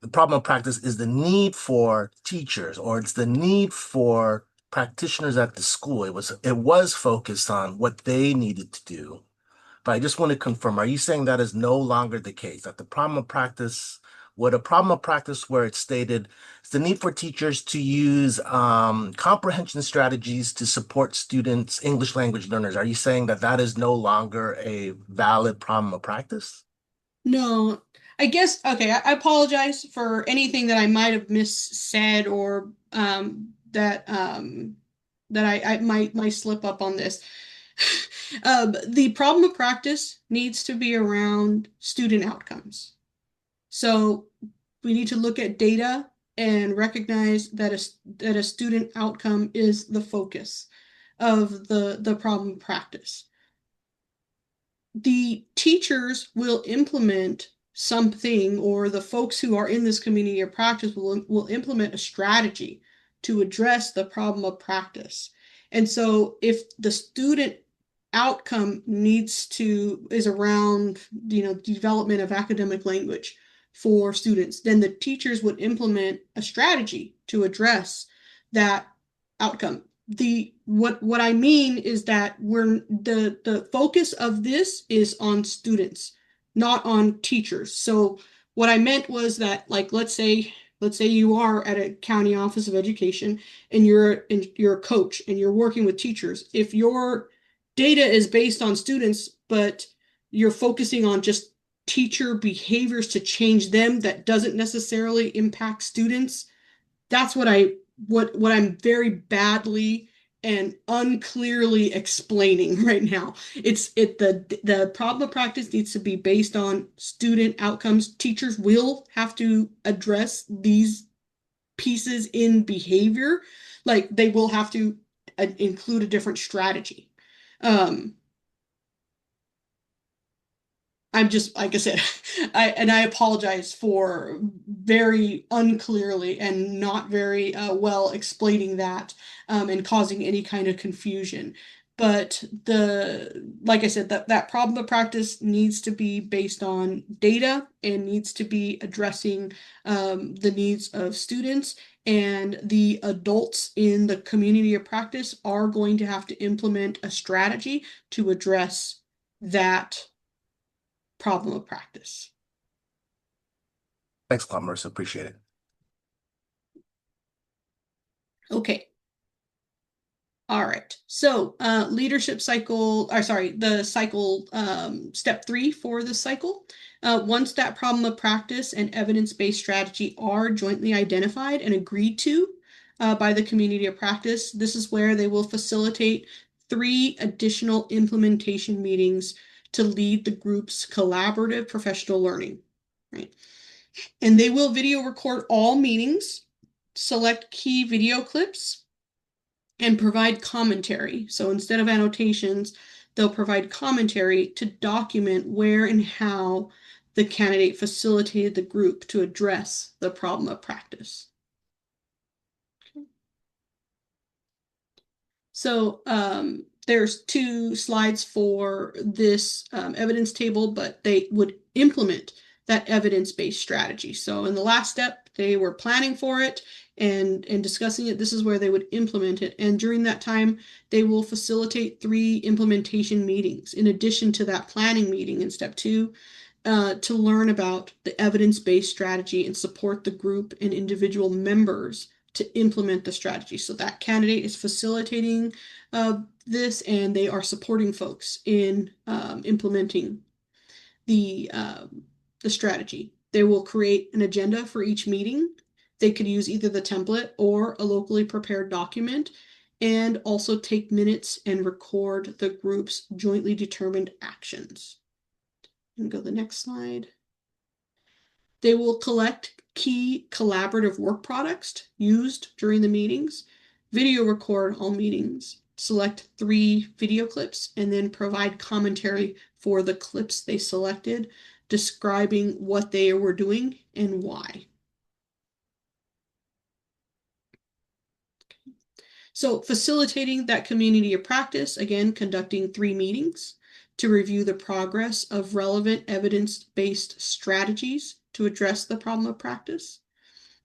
the problem of practice is the need for teachers, or it's the need for practitioners at the school. It was focused on what they needed to do. But I just want to confirm, are you saying that is no longer the case? That the problem of practice, what a problem of practice where it's stated it's the need for teachers to use comprehension strategies to support students, English language learners. Are you saying that that is no longer a valid problem of practice? No, I guess, okay, I apologize for anything that I might have missaid, or that I might slip up on this. The problem of practice needs to be around student outcomes. So we need to look at data and recognize that a student outcome is the focus of the problem of practice. The teachers will implement something, or the folks who are in this community of practice will implement a strategy to address the problem of practice. And so if the student outcome is around, development of academic language for students, then the teachers would implement a strategy to address that outcome. What I mean is that the focus of this is on students, not on teachers. So what I meant was that, like, let's say you are at a county office of education, and you're a coach and you're working with teachers. If your data is based on students, but you're focusing on just teacher behaviors to change them, that doesn't necessarily impact students. That's what I'm very badly and unclearly explaining right now. The problem of practice needs to be based on student outcomes. Teachers will have to address these pieces in behavior. Like, they will have to include a different strategy. I'm just, like I said, I apologize for very unclearly and not very well explaining that, and causing any kind of confusion. But like I said, that problem of practice needs to be based on data and needs to be addressing the needs of students, and the adults in the community of practice are going to have to implement a strategy to address that problem of practice. Thanks a lot, Marissa. Appreciate it. Okay. All right. So leadership cycle, or sorry, the cycle, step 3 for the cycle. Once that problem of practice and evidence-based strategy are jointly identified and agreed to by the community of practice, this is where they will facilitate 3 additional implementation meetings to lead the group's collaborative professional learning, right? And they will video record all meetings, select key video clips, and provide commentary. So instead of annotations, they'll provide commentary to document where and how the candidate facilitated the group to address the problem of practice. So there's 2 slides for this evidence table, but they would implement that evidence-based strategy. So in the last step, they were planning for it and discussing it. This is where they would implement it. And during that time, they will facilitate 3 implementation meetings in addition to that planning meeting in step 2 to learn about the evidence-based strategy and support the group and individual members to implement the strategy. So that candidate is facilitating this, and they are supporting folks in implementing the strategy. They will create an agenda for each meeting. They could use either the template or a locally prepared document, and also take minutes and record the group's jointly determined actions. And go to the next slide. They will collect key collaborative work products used during the meetings, video record all meetings, select 3 video clips, and then provide commentary for the clips they selected, describing what they were doing and why. So facilitating that community of practice, again, conducting 3 meetings to review the progress of relevant evidence-based strategies to address the problem of practice.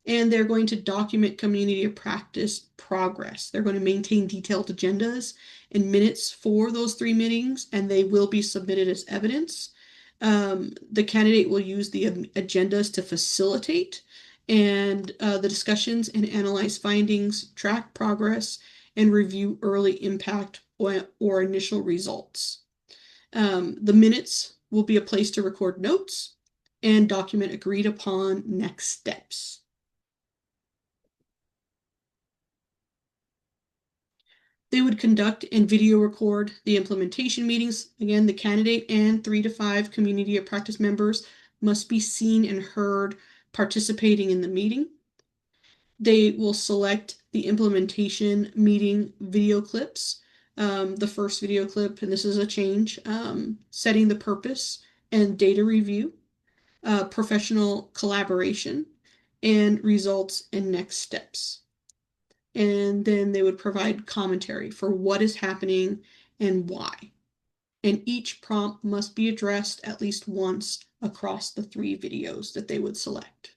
And they're going to document community of practice progress. They're going to maintain detailed agendas and minutes for those 3 meetings, and they will be submitted as evidence. The candidate will use the agendas to facilitate and the discussions and analyze findings, track progress, and review early impact or initial results. The minutes will be a place to record notes and document agreed upon next steps. They would conduct and video record the implementation meetings. Again, the candidate and 3 to 5 community of practice members must be seen and heard participating in the meeting. They will select the implementation meeting video clips. The first video clip, and this is a change, setting the purpose and data review, professional collaboration, and results and next steps. And then they would provide commentary for what is happening and why. And each prompt must be addressed at least once across the 3 videos that they would select.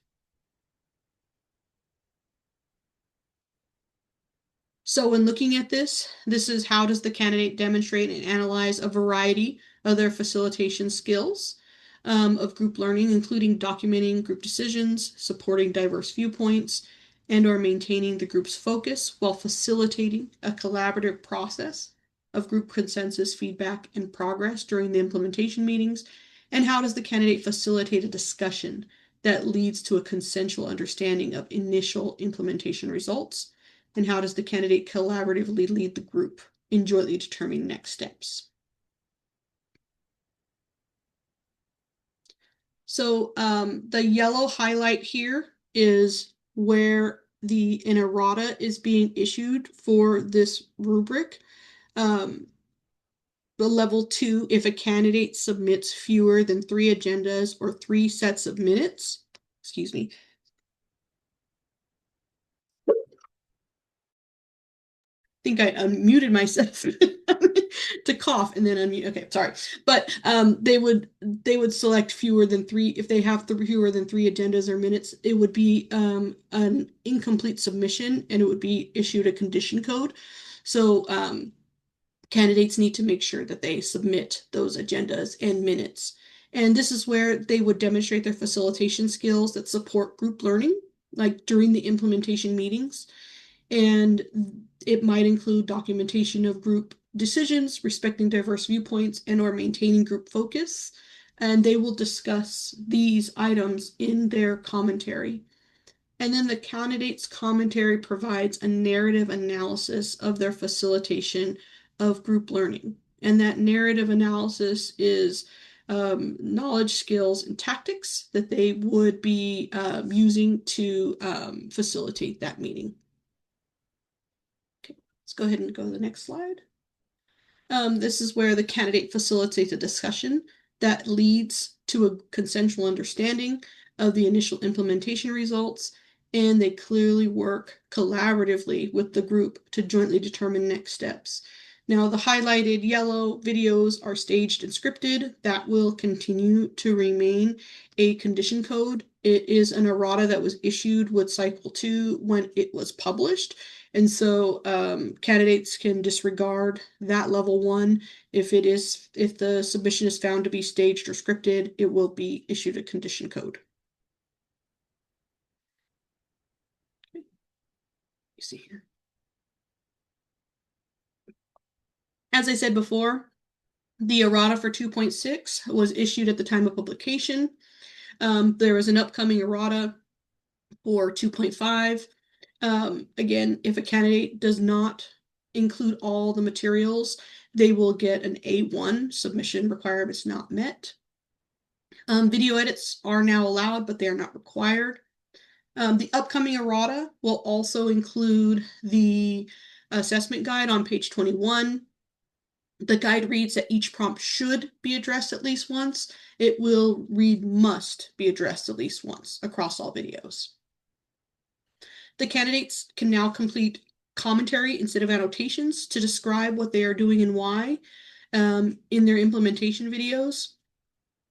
So when looking at this is how does the candidate demonstrate and analyze a variety of their facilitation skills of group learning, including documenting group decisions, supporting diverse viewpoints, and or maintaining the group's focus while facilitating a collaborative process of group consensus, feedback, and progress during the implementation meetings. And how does the candidate facilitate a discussion that leads to a consensual understanding of initial implementation results? And how does the candidate collaboratively lead the group in jointly determining next steps? So the yellow highlight here is where the errata is being issued for this rubric. The level 2, if a candidate submits fewer than 3 agendas or 3 sets of minutes, excuse me. I think I unmuted myself to cough and then unmute. Okay, sorry. But they would select fewer than 3. If they have fewer than 3 agendas or minutes, it would be an incomplete submission, and it would be issued a condition code. So candidates need to make sure that they submit those agendas and minutes And this is where they would demonstrate their facilitation skills that support group learning, like during the implementation meetings. And it might include documentation of group decisions, respecting diverse viewpoints, and or maintaining group focus. And they will discuss these items in their commentary. And then the candidate's commentary provides a narrative analysis of their facilitation of group learning. And that narrative analysis is knowledge, skills, and tactics that they would be using to facilitate that meeting. Okay, let's go ahead and go to the next slide. This is where the candidate facilitates a discussion that leads to a consensual understanding of the initial implementation results, and they clearly work collaboratively with the group to jointly determine next steps. Now, the highlighted yellow videos are staged and scripted. That will continue to remain a condition code. It is an errata that was issued with Cycle 2 when it was published. And so candidates can disregard that level 1. If the submission is found to be staged or scripted, it will be issued a condition code. Okay. You see here. As I said before, the errata for 2.6 was issued at the time of publication. There is an upcoming errata for 2.5. Again, if a candidate does not include all the materials, they will get an A1, submission requirements not met. Video edits are now allowed, but they are not required. The upcoming errata will also include the assessment guide on page 21. The guide reads that each prompt should be addressed at least once. It will read must be addressed at least once across all videos. The candidates can now complete commentary instead of annotations to describe what they are doing and why in their implementation videos.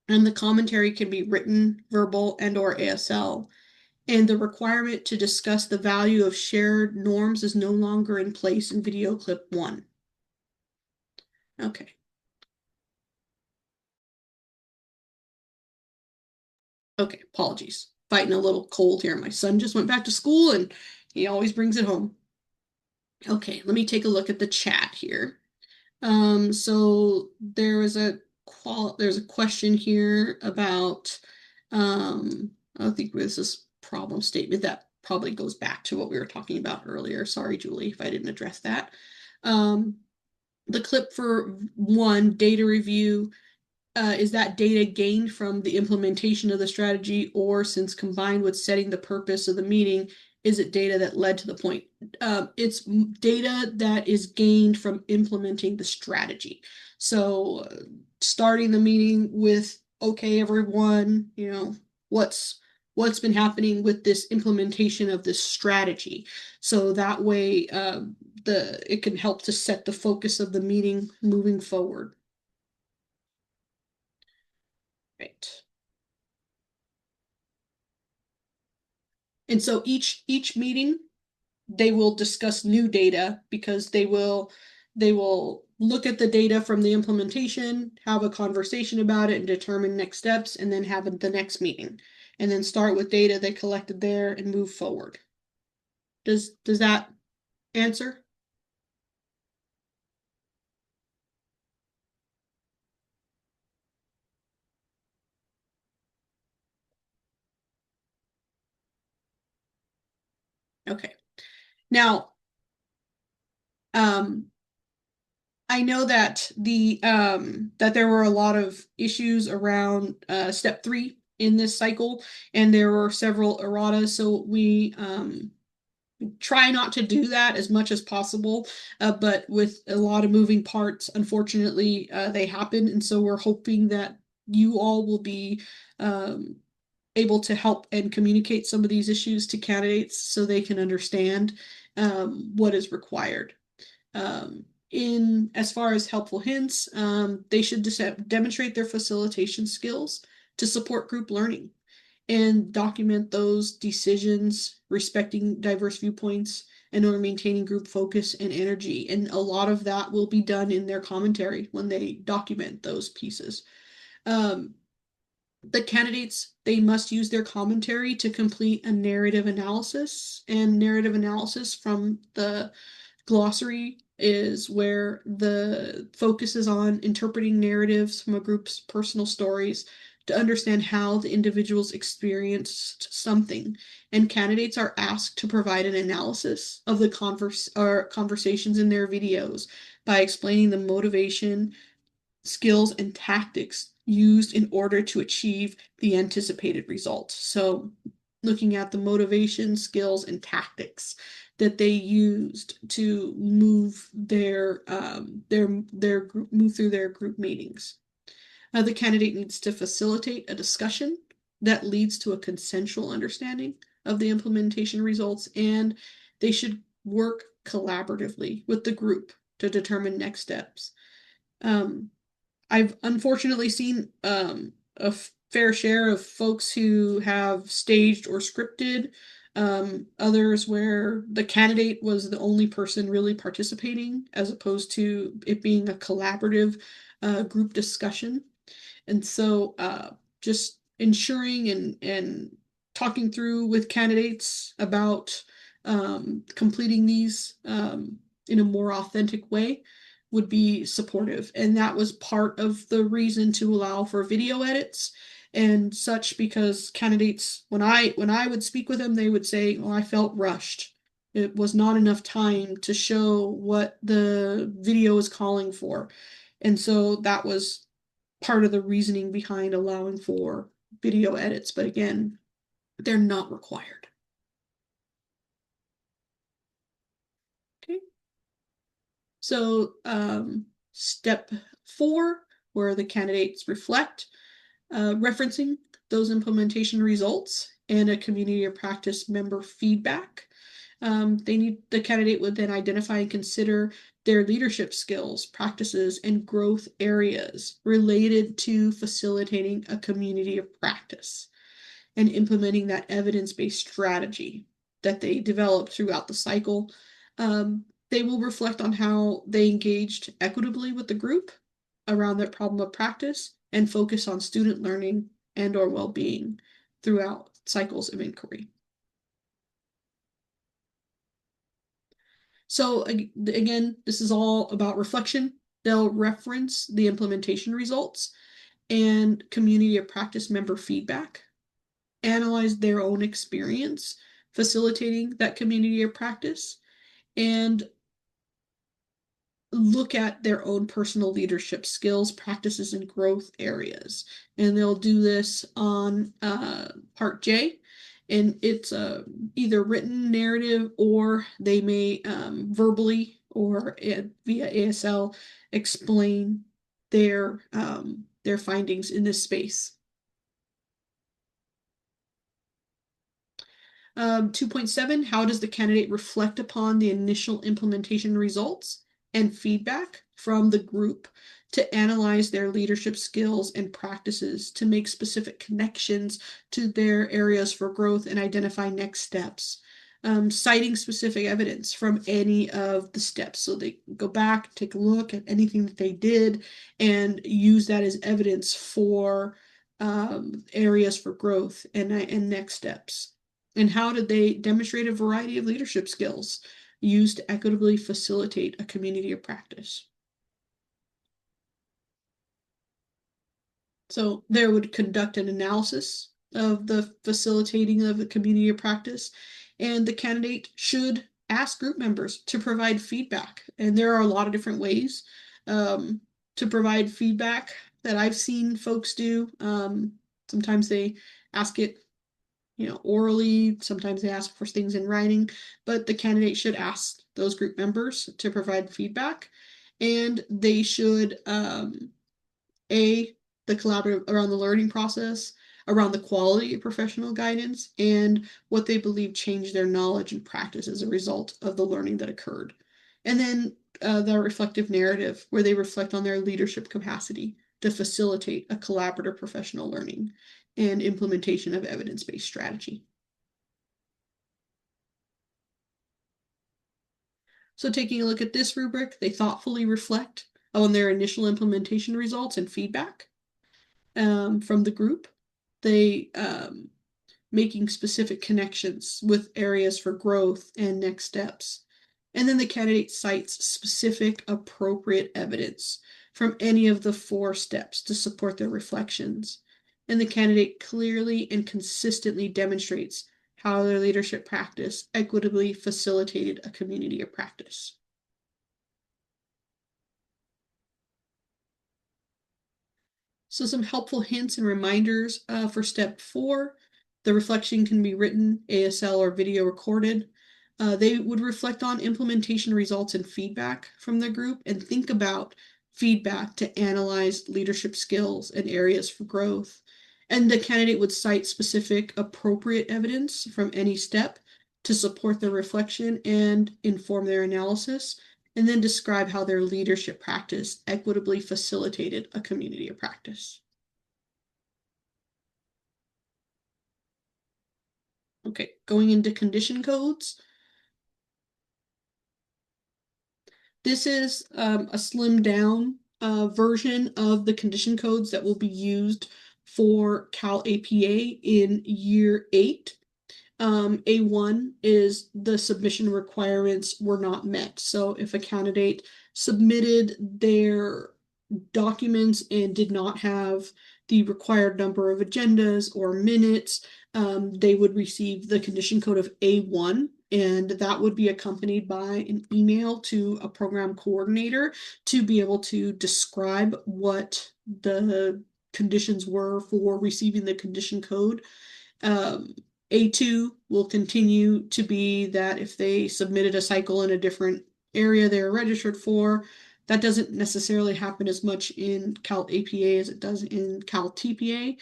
And the commentary can be written, verbal, and or ASL. And the requirement to discuss the value of shared norms is no longer in place in video clip 1. Okay. Okay, apologies. Fighting a little cold here. My son just went back to school and he always brings it home. Okay, let me take a look at the chat here. So there's a question here about I think this is problem statement that probably goes back to what we were talking about earlier. Sorry, Julie, if I didn't address that. The clip for 1, data review, is that data gained from the implementation of the strategy, or since combined with setting the purpose of the meeting, is it data that led to the point? It's data that is gained from implementing the strategy. So starting the meeting with, okay, everyone, what's been happening with this implementation of this strategy. So that way it can help to set the focus of the meeting moving forward. Right. And so each meeting, they will discuss new data because they will look at the data from the implementation, have a conversation about it, and determine next steps, and then have the next meeting, and then start with data they collected there and move forward. Does that answer? Okay. Now, I know that that there were a lot of issues around step 3 in this cycle, and there were several errata. So we try not to do that as much as possible, but with a lot of moving parts, unfortunately, they happen, and so we're hoping that you all will be able to help and communicate some of these issues to candidates so they can understand what is required. In as far as helpful hints, they should demonstrate their facilitation skills to support group learning and document those decisions respecting diverse viewpoints and or maintaining group focus and energy. And a lot of that will be done in their commentary when they document those pieces. The candidates, they must use their commentary to complete a narrative analysis, and narrative analysis from the glossary is where the focus is on interpreting narratives from a group's personal stories to understand how the individuals experienced something. And candidates are asked to provide an analysis of the conversations in their videos by explaining the motivation, skills, and tactics used in order to achieve the anticipated result. So looking at the motivation, skills, and tactics that they used to move their group, move through their group meetings. The candidate needs to facilitate a discussion that leads to a consensual understanding of the implementation results, and they should work collaboratively with the group to determine next steps. I've unfortunately seen a fair share of folks who have staged or scripted, others where the candidate was the only person really participating, as opposed to it being a collaborative group discussion. And so just ensuring and talking through with candidates about completing these in a more authentic way would be supportive. And that was part of the reason to allow for video edits and such, because candidates, when I would speak with them, they would say, "Oh, I felt rushed. It was not enough time to show what the video is calling for." And so that was part of the reasoning behind allowing for video edits. But again, they're not required. Okay. So step 4, where the candidates reflect, referencing those implementation results and a community or practice member feedback. The candidate would then identify and consider their leadership skills, practices, and growth areas related to facilitating a community of practice and implementing that evidence-based strategy that they developed throughout the cycle. They will reflect on how they engaged equitably with the group around their problem of practice and focus on student learning and or well-being throughout cycles of inquiry. So again, this is all about reflection. They'll reference the implementation results and community of practice member feedback, analyze their own experience facilitating that community of practice, and look at their own personal leadership skills, practices, and growth areas. And they'll do this on part J, and it's either written narrative, or they may verbally or via ASL explain their findings in this space. 2.7, how does the candidate reflect upon the initial implementation results and feedback from the group to analyze their leadership skills and practices to make specific connections to their areas for growth and identify next steps, citing specific evidence from any of the steps. So they go back, take a look at anything that they did, and use that as evidence for areas for growth and next steps. And how did they demonstrate a variety of leadership skills used to equitably facilitate a community of practice? So they would conduct an analysis of the facilitating of the community of practice, and the candidate should ask group members to provide feedback. And there are a lot of different ways to provide feedback that I've seen folks do. Sometimes they ask it orally, sometimes they ask for things in writing, but the candidate should ask those group members to provide feedback, and they should the collaborative around the learning process, around the quality of professional guidance, and what they believe changed their knowledge and practice as a result of the learning that occurred. And then the reflective narrative, where they reflect on their leadership capacity to facilitate a collaborative professional learning and implementation of evidence-based strategy. So taking a look at this rubric, they thoughtfully reflect on their initial implementation results and feedback from the group. they making specific connections with areas for growth and next steps. And then the candidate cites specific appropriate evidence from any of the 4 steps to support their reflections. And the candidate clearly and consistently demonstrates how their leadership practice equitably facilitated a community of practice. So some helpful hints and reminders for step 4. The reflection can be written, ASL, or video recorded. They would reflect on implementation results and feedback from the group and think about feedback to analyze leadership skills and areas for growth. And the candidate would cite specific appropriate evidence from any step to support their reflection and inform their analysis, and then describe how their leadership practice equitably facilitated a community of practice. Okay, going into condition codes. This is a slimmed down version of the condition codes that will be used for CalAPA in year 8. A1 is the submission requirements were not met. So if a candidate submitted their documents and did not have the required number of agendas or minutes, they would receive the condition code of A1, and that would be accompanied by an email to a program coordinator to be able to describe what the conditions were for receiving the condition code. A2 will continue to be that if they submitted a cycle in a different area they were registered for, that doesn't necessarily happen as much in CalAPA as it does in CalTPA.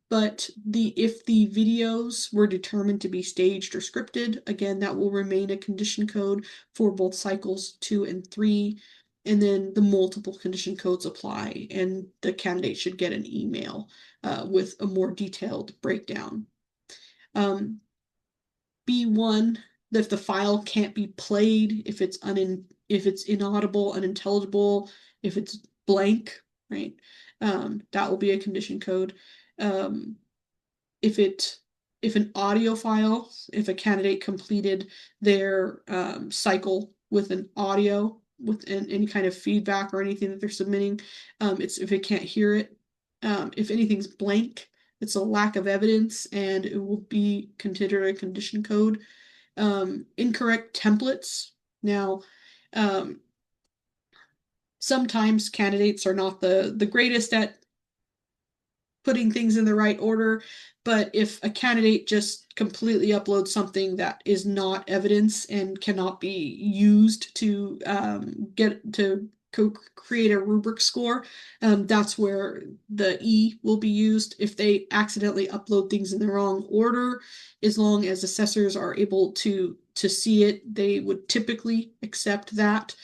But if the videos were determined to be staged or scripted, again, that will remain a condition code for both cycles 2 and 3. And then the multiple condition codes apply, and the candidate should get an email with a more detailed breakdown. B1, if the file can't be played, if it's inaudible, unintelligible, if it's blank, right? That will be a condition code. If an audio file, if a candidate completed their cycle with an audio, with any kind of feedback or anything that they're submitting, if it can't hear it, if anything's blank, it's a lack of evidence and it will be considered a condition code. Incorrect templates. Now, sometimes candidates are not the greatest at putting things in the right order, but if a candidate just completely uploads something that is not evidence and cannot be used to create a rubric score, that's where the E will be used. If they accidentally upload things in the wrong order, as long as assessors are able to see it, they would typically accept that.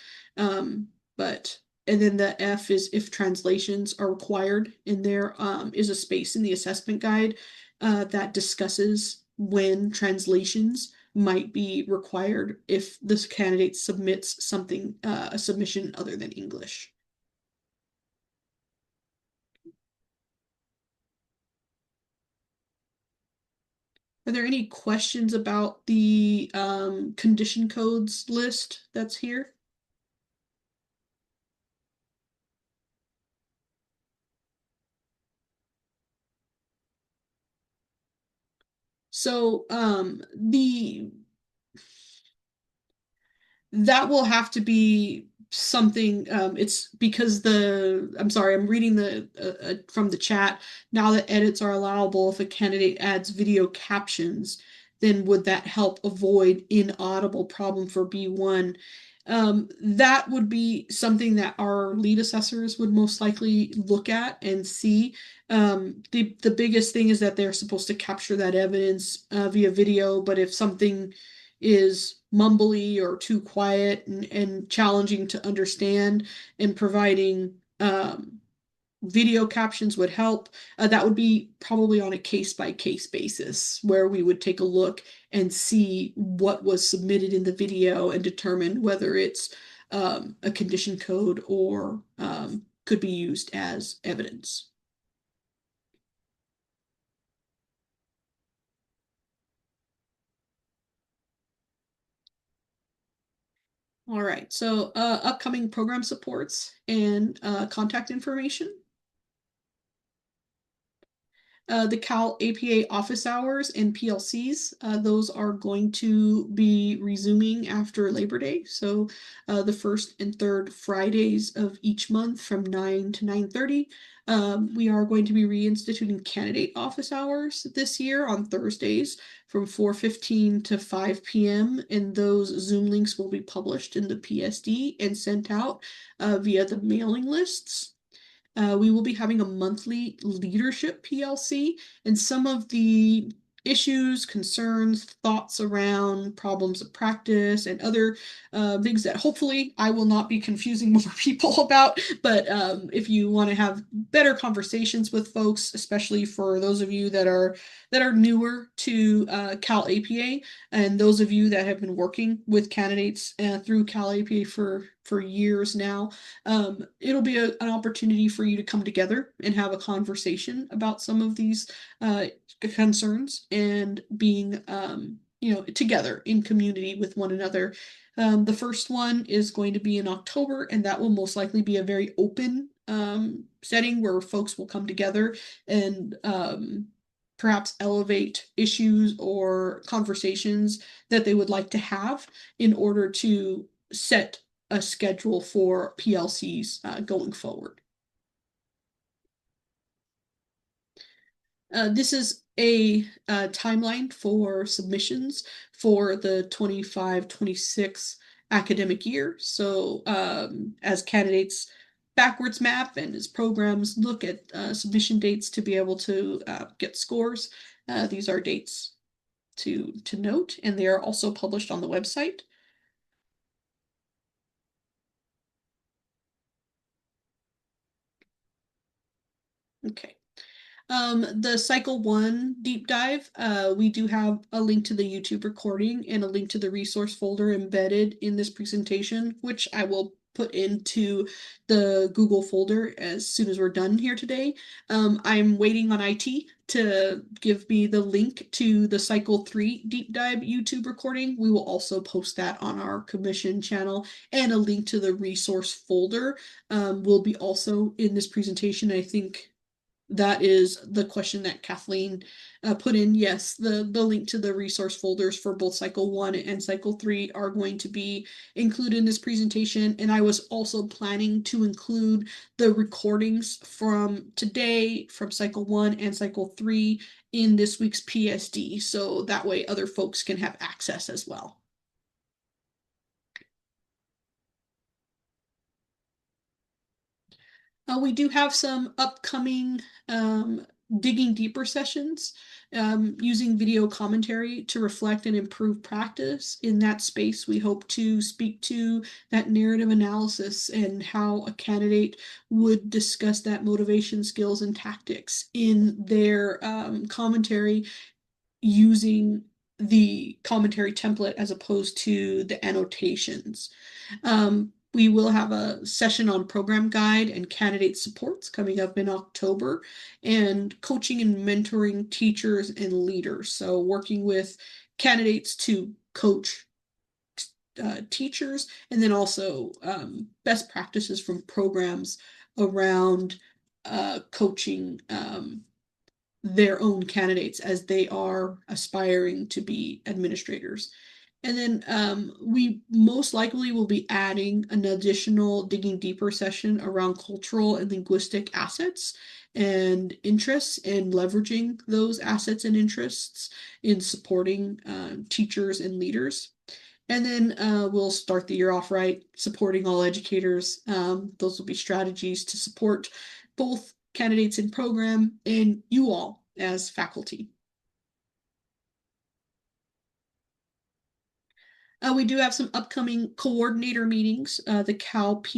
And then the F is if translations are required, and there is a space in the assessment guide that discusses when translations might be required if this candidate submits something, a submission other than English. Are there any questions about the condition codes list that's here? So that will have to be something, it's because I'm sorry, I'm reading from the chat. Now that edits are allowable, if a candidate adds video captions, then would that help avoid inaudible problem for B1? That would be something that our lead assessors would most likely look at and see. The biggest thing is that they're supposed to capture that evidence via video, but if something is mumbly or too quiet and challenging to understand, and providing video captions would help. That would be probably on a case-by-case basis where we would take a look and see what was submitted in the video and determine whether it's a condition code or could be used as evidence. All right, so upcoming program supports and contact information. The Cal APA office hours and PLCs, those are going to be resuming after Labor Day. So the first and third Fridays of each month from 9 to 9:30. We are going to be reinstituting candidate office hours this year on Thursdays from 4:15 to 5 p.m. And those Zoom links will be published in the PSD and sent out via the mailing lists. We will be having a monthly leadership PLC, and some of the issues, concerns, thoughts around problems of practice, and other things that hopefully I will not be confusing more people about. But if you want to have better conversations with folks, especially for those of you that are newer to Cal APA, and those of you that have been working with candidates through Cal APA for years now, it'll be an opportunity for you to come together and have a conversation about some of these concerns and being together in community with one another. The first one is going to be in October, and that will most likely be a very open setting where folks will come together and perhaps elevate issues or conversations that they would like to have in order to set a schedule for PLCs going forward. This is a timeline for submissions for the 25-26 academic year. So as candidates backwards map and as programs look at submission dates to be able to get scores, these are dates to note, and they are also published on the website. Okay. The Cycle 1 deep dive, we do have a link to the YouTube recording and a link to the resource folder embedded in this presentation, which I will put into the Google folder as soon as we're done here today. I'm waiting on IT to give me the link to the Cycle 3 deep dive YouTube recording. We will also post that on our commission channel, and a link to the resource folder will be also in this presentation. I think that is the question that Kathleen put in. Yes, the link to the resource folders for both Cycle 1 and Cycle 3 are going to be included in this presentation. And I was also planning to include the recordings from today from Cycle 1 and Cycle 3 in this week's PSD, so that way other folks can have access as well. We do have some upcoming digging deeper sessions using video commentary to reflect and improve practice. In that space, we hope to speak to that narrative analysis and how a candidate would discuss that motivation, skills, and tactics in their commentary using the commentary template as opposed to the annotations. We will have a session on program guide and candidate supports coming up in October, and coaching and mentoring teachers and leaders. So working with candidates to coach teachers, and then also best practices from programs around coaching their own candidates as they are aspiring to be administrators. And then we most likely will be adding an additional digging deeper session around cultural and linguistic assets and interests, and leveraging those assets and interests in supporting teachers and leaders. And then we'll start the year off right, supporting all educators. Those will be strategies to support both candidates in program and you all as faculty. We do have some upcoming coordinator meetings, the Cal PA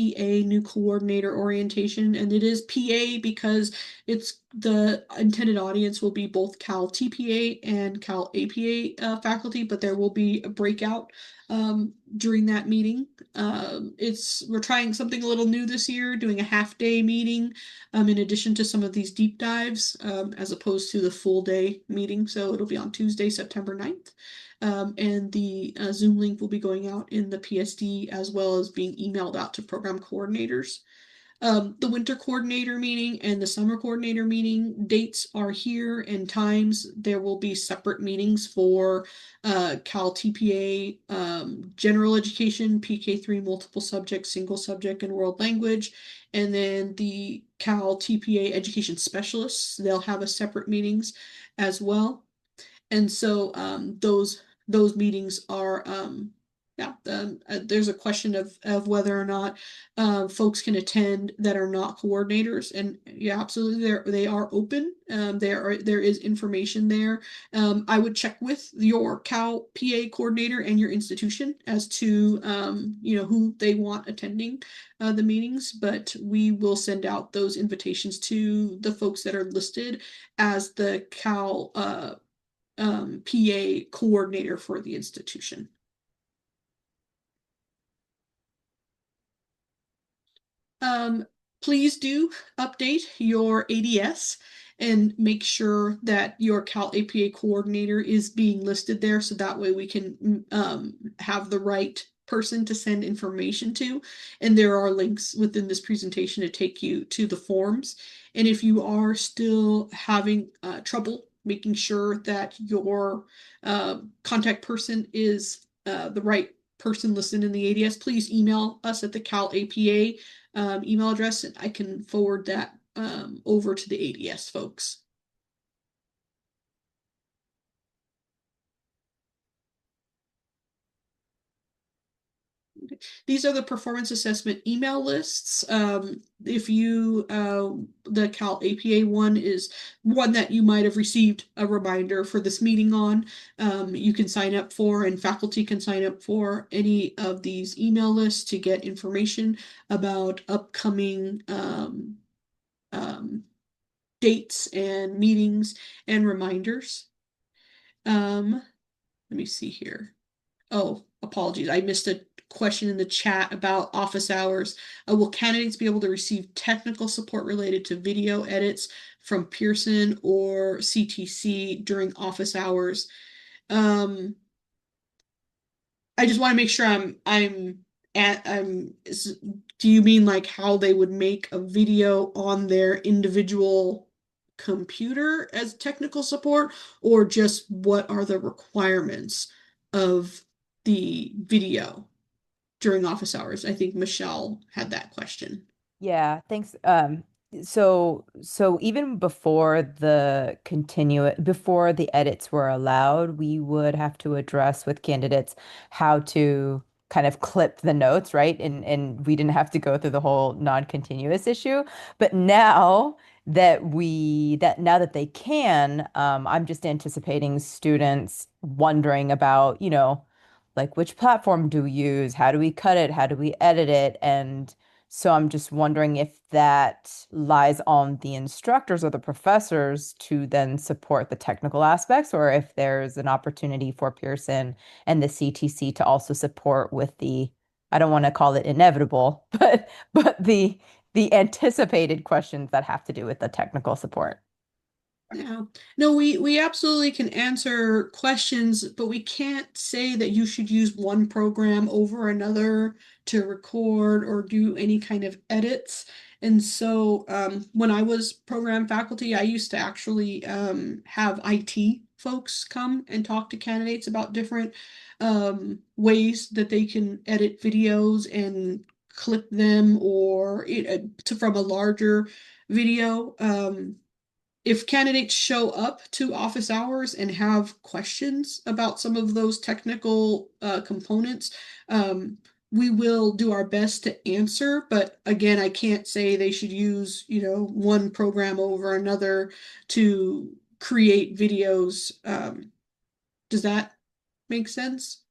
new coordinator orientation, and it is PA because it's the intended audience will be both Cal TPA and Cal APA faculty, but there will be a breakout during that meeting. We're trying something a little new this year, doing a half-day meeting in addition to some of these deep dives as opposed to the full day meeting. So it'll be on Tuesday, September 9th. and the Zoom link will be going out in the PSD as well as being emailed out to program coordinators. The winter coordinator meeting and the summer coordinator meeting dates are here, and times there will be separate meetings for Cal TPA general education, PK3 multiple subject, single subject, and world language. And then the Cal TPA education specialists, they'll have a separate meetings as well. And so those meetings are yeah, there's a question of whether or not folks can attend that are not coordinators, and yeah, absolutely, they are open. There is information there. I would check with your Cal PA coordinator and your institution as to who they want attending the meetings, but we will send out those invitations to the folks that are listed as the Cal PA coordinator for the institution. Please do update your ADS and make sure that your Cal APA coordinator is being listed there, so that way we can have the right person to send information to. And there are links within this presentation to take you to the forms. And if you are still having trouble making sure that your contact person is the right person listed in the ADS, please email us at the Cal APA email address, and I can forward that over to the ADS folks. These are the performance assessment email lists. If you, the Cal APA one is one that you might have received a reminder for this meeting on. You can sign up for, and faculty can sign up for any of these email lists to get information about upcoming dates and meetings and reminders. Let me see here. Oh, apologies. I missed a question in the chat about office hours. Will candidates be able to receive technical support related to video edits from Pearson or CTC during office hours? I just want to make sure do you mean like how they would make a video on their individual computer as technical support, or just what are the requirements of the video during office hours? I think Michelle had that question. Yeah, thanks. So even before the edits were allowed, we would have to address with candidates how to kind of clip the notes, right? And we didn't have to go through the whole non-continuous issue. But now that they can, I'm just anticipating students wondering about, like which platform do we use? How do we cut it? How do we edit it? And so I'm just wondering if that lies on the instructors or the professors to then support the technical aspects, or if there's an opportunity for Pearson and the CTC to also support with I don't want to call it inevitable, but the anticipated questions that have to do with the technical support. Yeah. No, we absolutely can answer questions, but we can't say that you should use one program over another to record or do any kind of edits. And so when I was program faculty, I used to actually have IT folks come and talk to candidates about different ways that they can edit videos and clip them or from a larger video. If candidates show up to office hours and have questions about some of those technical components, we will do our best to answer. But again, I can't say they should use, one program over another to create videos. Does that make sense?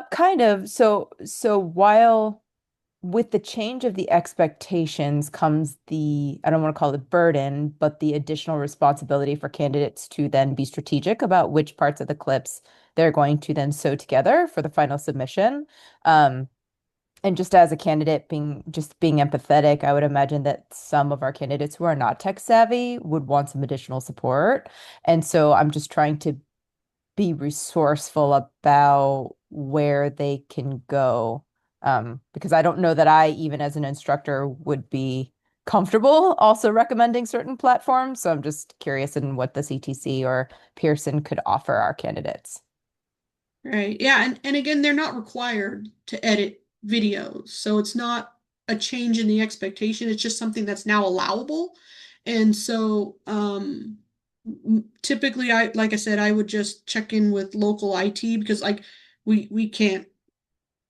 Kind of. So while with the change of the expectations comes I don't want to call it burden, but the additional responsibility for candidates to then be strategic about which parts of the clips they're going to then sew together for the final submission. And just as a candidate being empathetic, I would imagine that some of our candidates who are not tech savvy would want some additional support. And so I'm just trying to be resourceful about where they can go. Because I don't know that I, even as an instructor, would be comfortable also recommending certain platforms. So I'm just curious in what the CTC or Pearson could offer our candidates. Right. Yeah. And again, they're not required to edit videos. So it's not a change in the expectation. It's just something that's now allowable. And so typically like I said, I would just check in with local IT because like we can't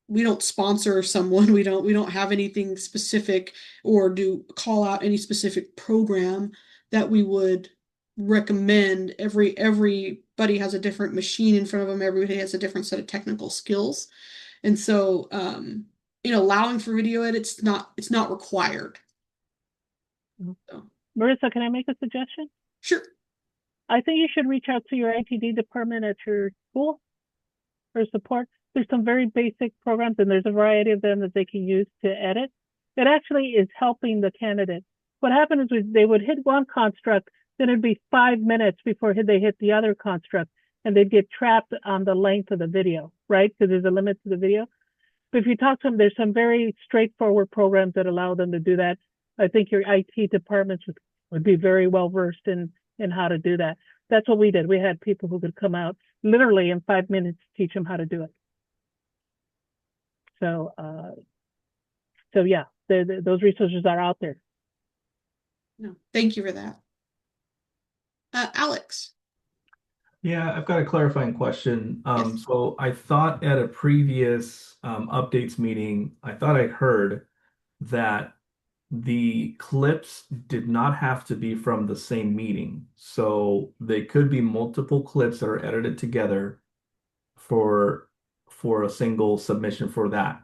we don't sponsor someone. We don't have anything specific or do call out any specific program that we would recommend. Everybody has a different machine in front of them. Everybody has a different set of technical skills. And so allowing for video edits, it's not required. So, Marissa, can I make a suggestion? sure. I think you should reach out to your ITD department at your school for support. There's some very basic programs, and there's a variety of them that they can use to edit. It actually is helping the candidate. What happened is they would hit one construct, then it'd be 5 minutes before they hit the other construct, and they'd get trapped on the length of the video, right? Because there's a limit to the video. But if you talk to them, there's some very straightforward programs that allow them to do that. I think your IT departments would be very well versed in how to do that. That's what we did. We had people who could come out literally in 5 minutes to teach them how to do it. So, yeah, those resources are out there. No, thank you for that. Alex. Yeah, I've got a clarifying question. Yes. So I thought at a previous updates meeting, I thought I heard that the clips did not have to be from the same meeting. So they could be multiple clips that are edited together for a single submission for that.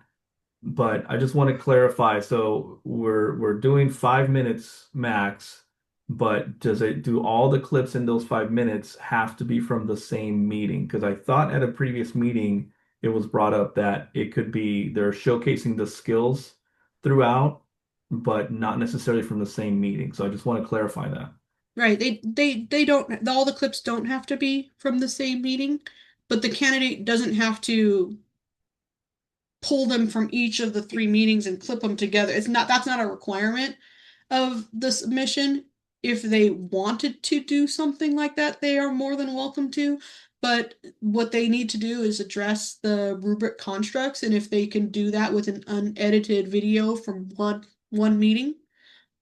But I just want to clarify. So we're doing 5 minutes max, but do all the clips in those 5 minutes have to be from the same meeting? Because I thought at a previous meeting it was brought up that it could be they're showcasing the skills throughout, but not necessarily from the same meeting. So I just want to clarify that. Right. They don't, all the clips don't have to be from the same meeting, but the candidate doesn't have to pull them from each of the 3 meetings and clip them together. That's not a requirement of the submission. If they wanted to do something like that, they are more than welcome to. But what they need to do is address the rubric constructs, and if they can do that with an unedited video from one meeting,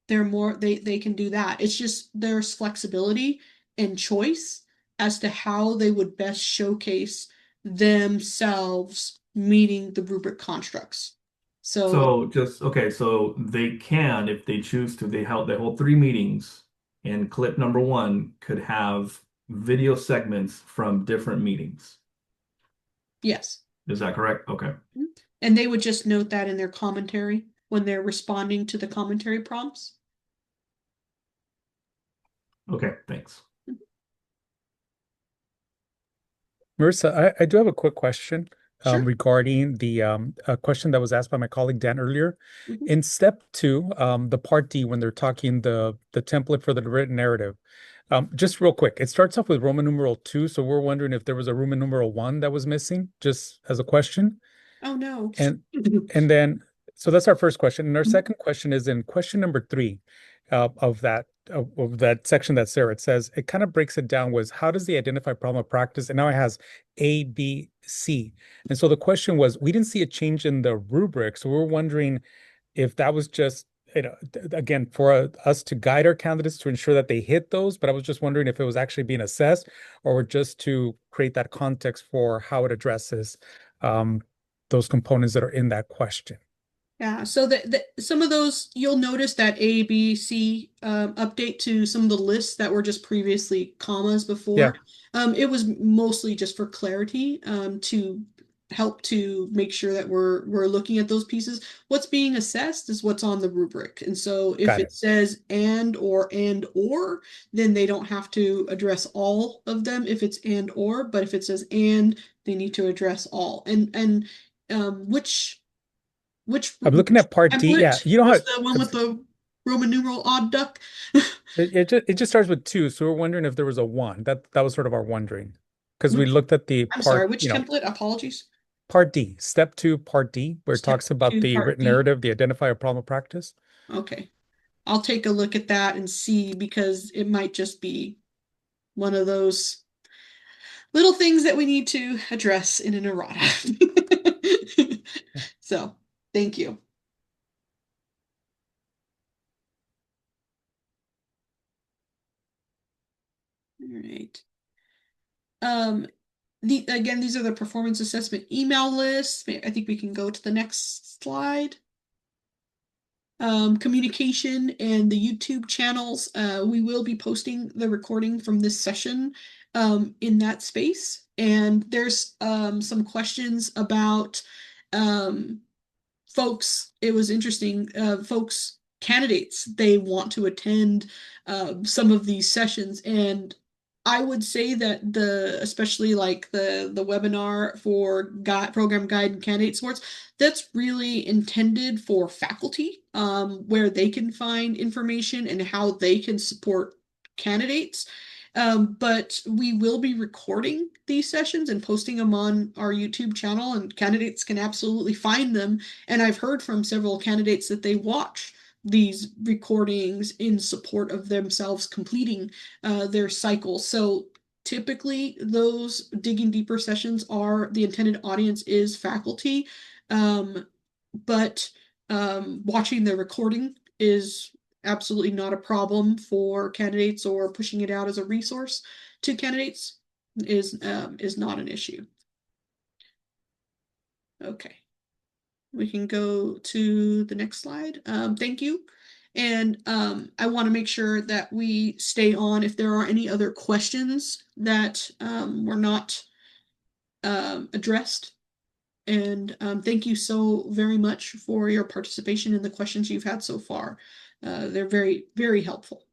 they can do that. It's just there's flexibility and choice as to how they would best showcase themselves meeting the rubric constructs. So So they can, if they choose to, they hold 3 meetings, and clip number one could have video segments from different meetings. yes. Is that correct? Okay. And they would just note that in their commentary when they're responding to the commentary prompts. Okay, thanks. Marissa, I do have a quick question Sure. regarding the a question that was asked by my colleague Dan earlier. Mhm. In step 2, the part D, when they're talking the template for the written narrative, just real quick, it starts off with Roman numeral 2, so we're wondering if there was a Roman numeral 1 that was missing, just as a question. Oh no. And then, so that's our first question. And our Mhm. second question is in question number 3 of that section that's there. It says, it kind of breaks it down was, how does the identify problem of practice? And now it has A, B, C. And so the question was, we didn't see a change in the rubric. So we're wondering if that was just, again, for us to guide our candidates to ensure that they hit those. But I was just wondering if it was actually being assessed or just to create that context for how it addresses those components that are in that question. Yeah, so some of those you'll notice that A, B, C update to some of the lists that were just previously commas before. Yeah. It was mostly just for clarity to help to make sure that we're looking at those pieces. What's being assessed is what's on the rubric. And so if Got it it. says and or, then they don't have to address all of them if it's and or, but if it says and, they need to address all. And which I'm looking at part D. Yeah, template you know how was the one with the Roman numeral odd duck? it just starts with 2, so we're wondering if there was a 1. That was sort of our wondering. because we looked at the I'm sorry, part, which template? Apologies. part D, step 2, part D, where it Step talks about 2, the part written D. narrative, the identify a problem of practice. Okay. I'll take a look at that and see, because it might just be one of those little things that we need to address in an errata. So, thank you. All right. Again, these are the performance assessment email lists. I think we can go to the next slide. Communication and the YouTube channels. We will be posting the recording from this session in that space. And there's some questions about folks. It was interesting. Folks, candidates, they want to attend some of these sessions, and I would say that especially like the webinar for program guide and candidate sports, that's really intended for faculty, where they can find information and how they can support candidates. But we will be recording these sessions and posting them on our YouTube channel, and candidates can absolutely find them. And I've heard from several candidates that they watch these recordings in support of themselves completing their cycle. So typically those digging deeper sessions are, the intended audience is faculty, but watching the recording is absolutely not a problem for candidates, or pushing it out as a resource to candidates is not an issue. Okay. We can go to the next slide. Thank you. And I want to make sure that we stay on if there are any other questions that were not addressed. And thank you so very much for your participation in the questions you've had so far. They're very, very helpful.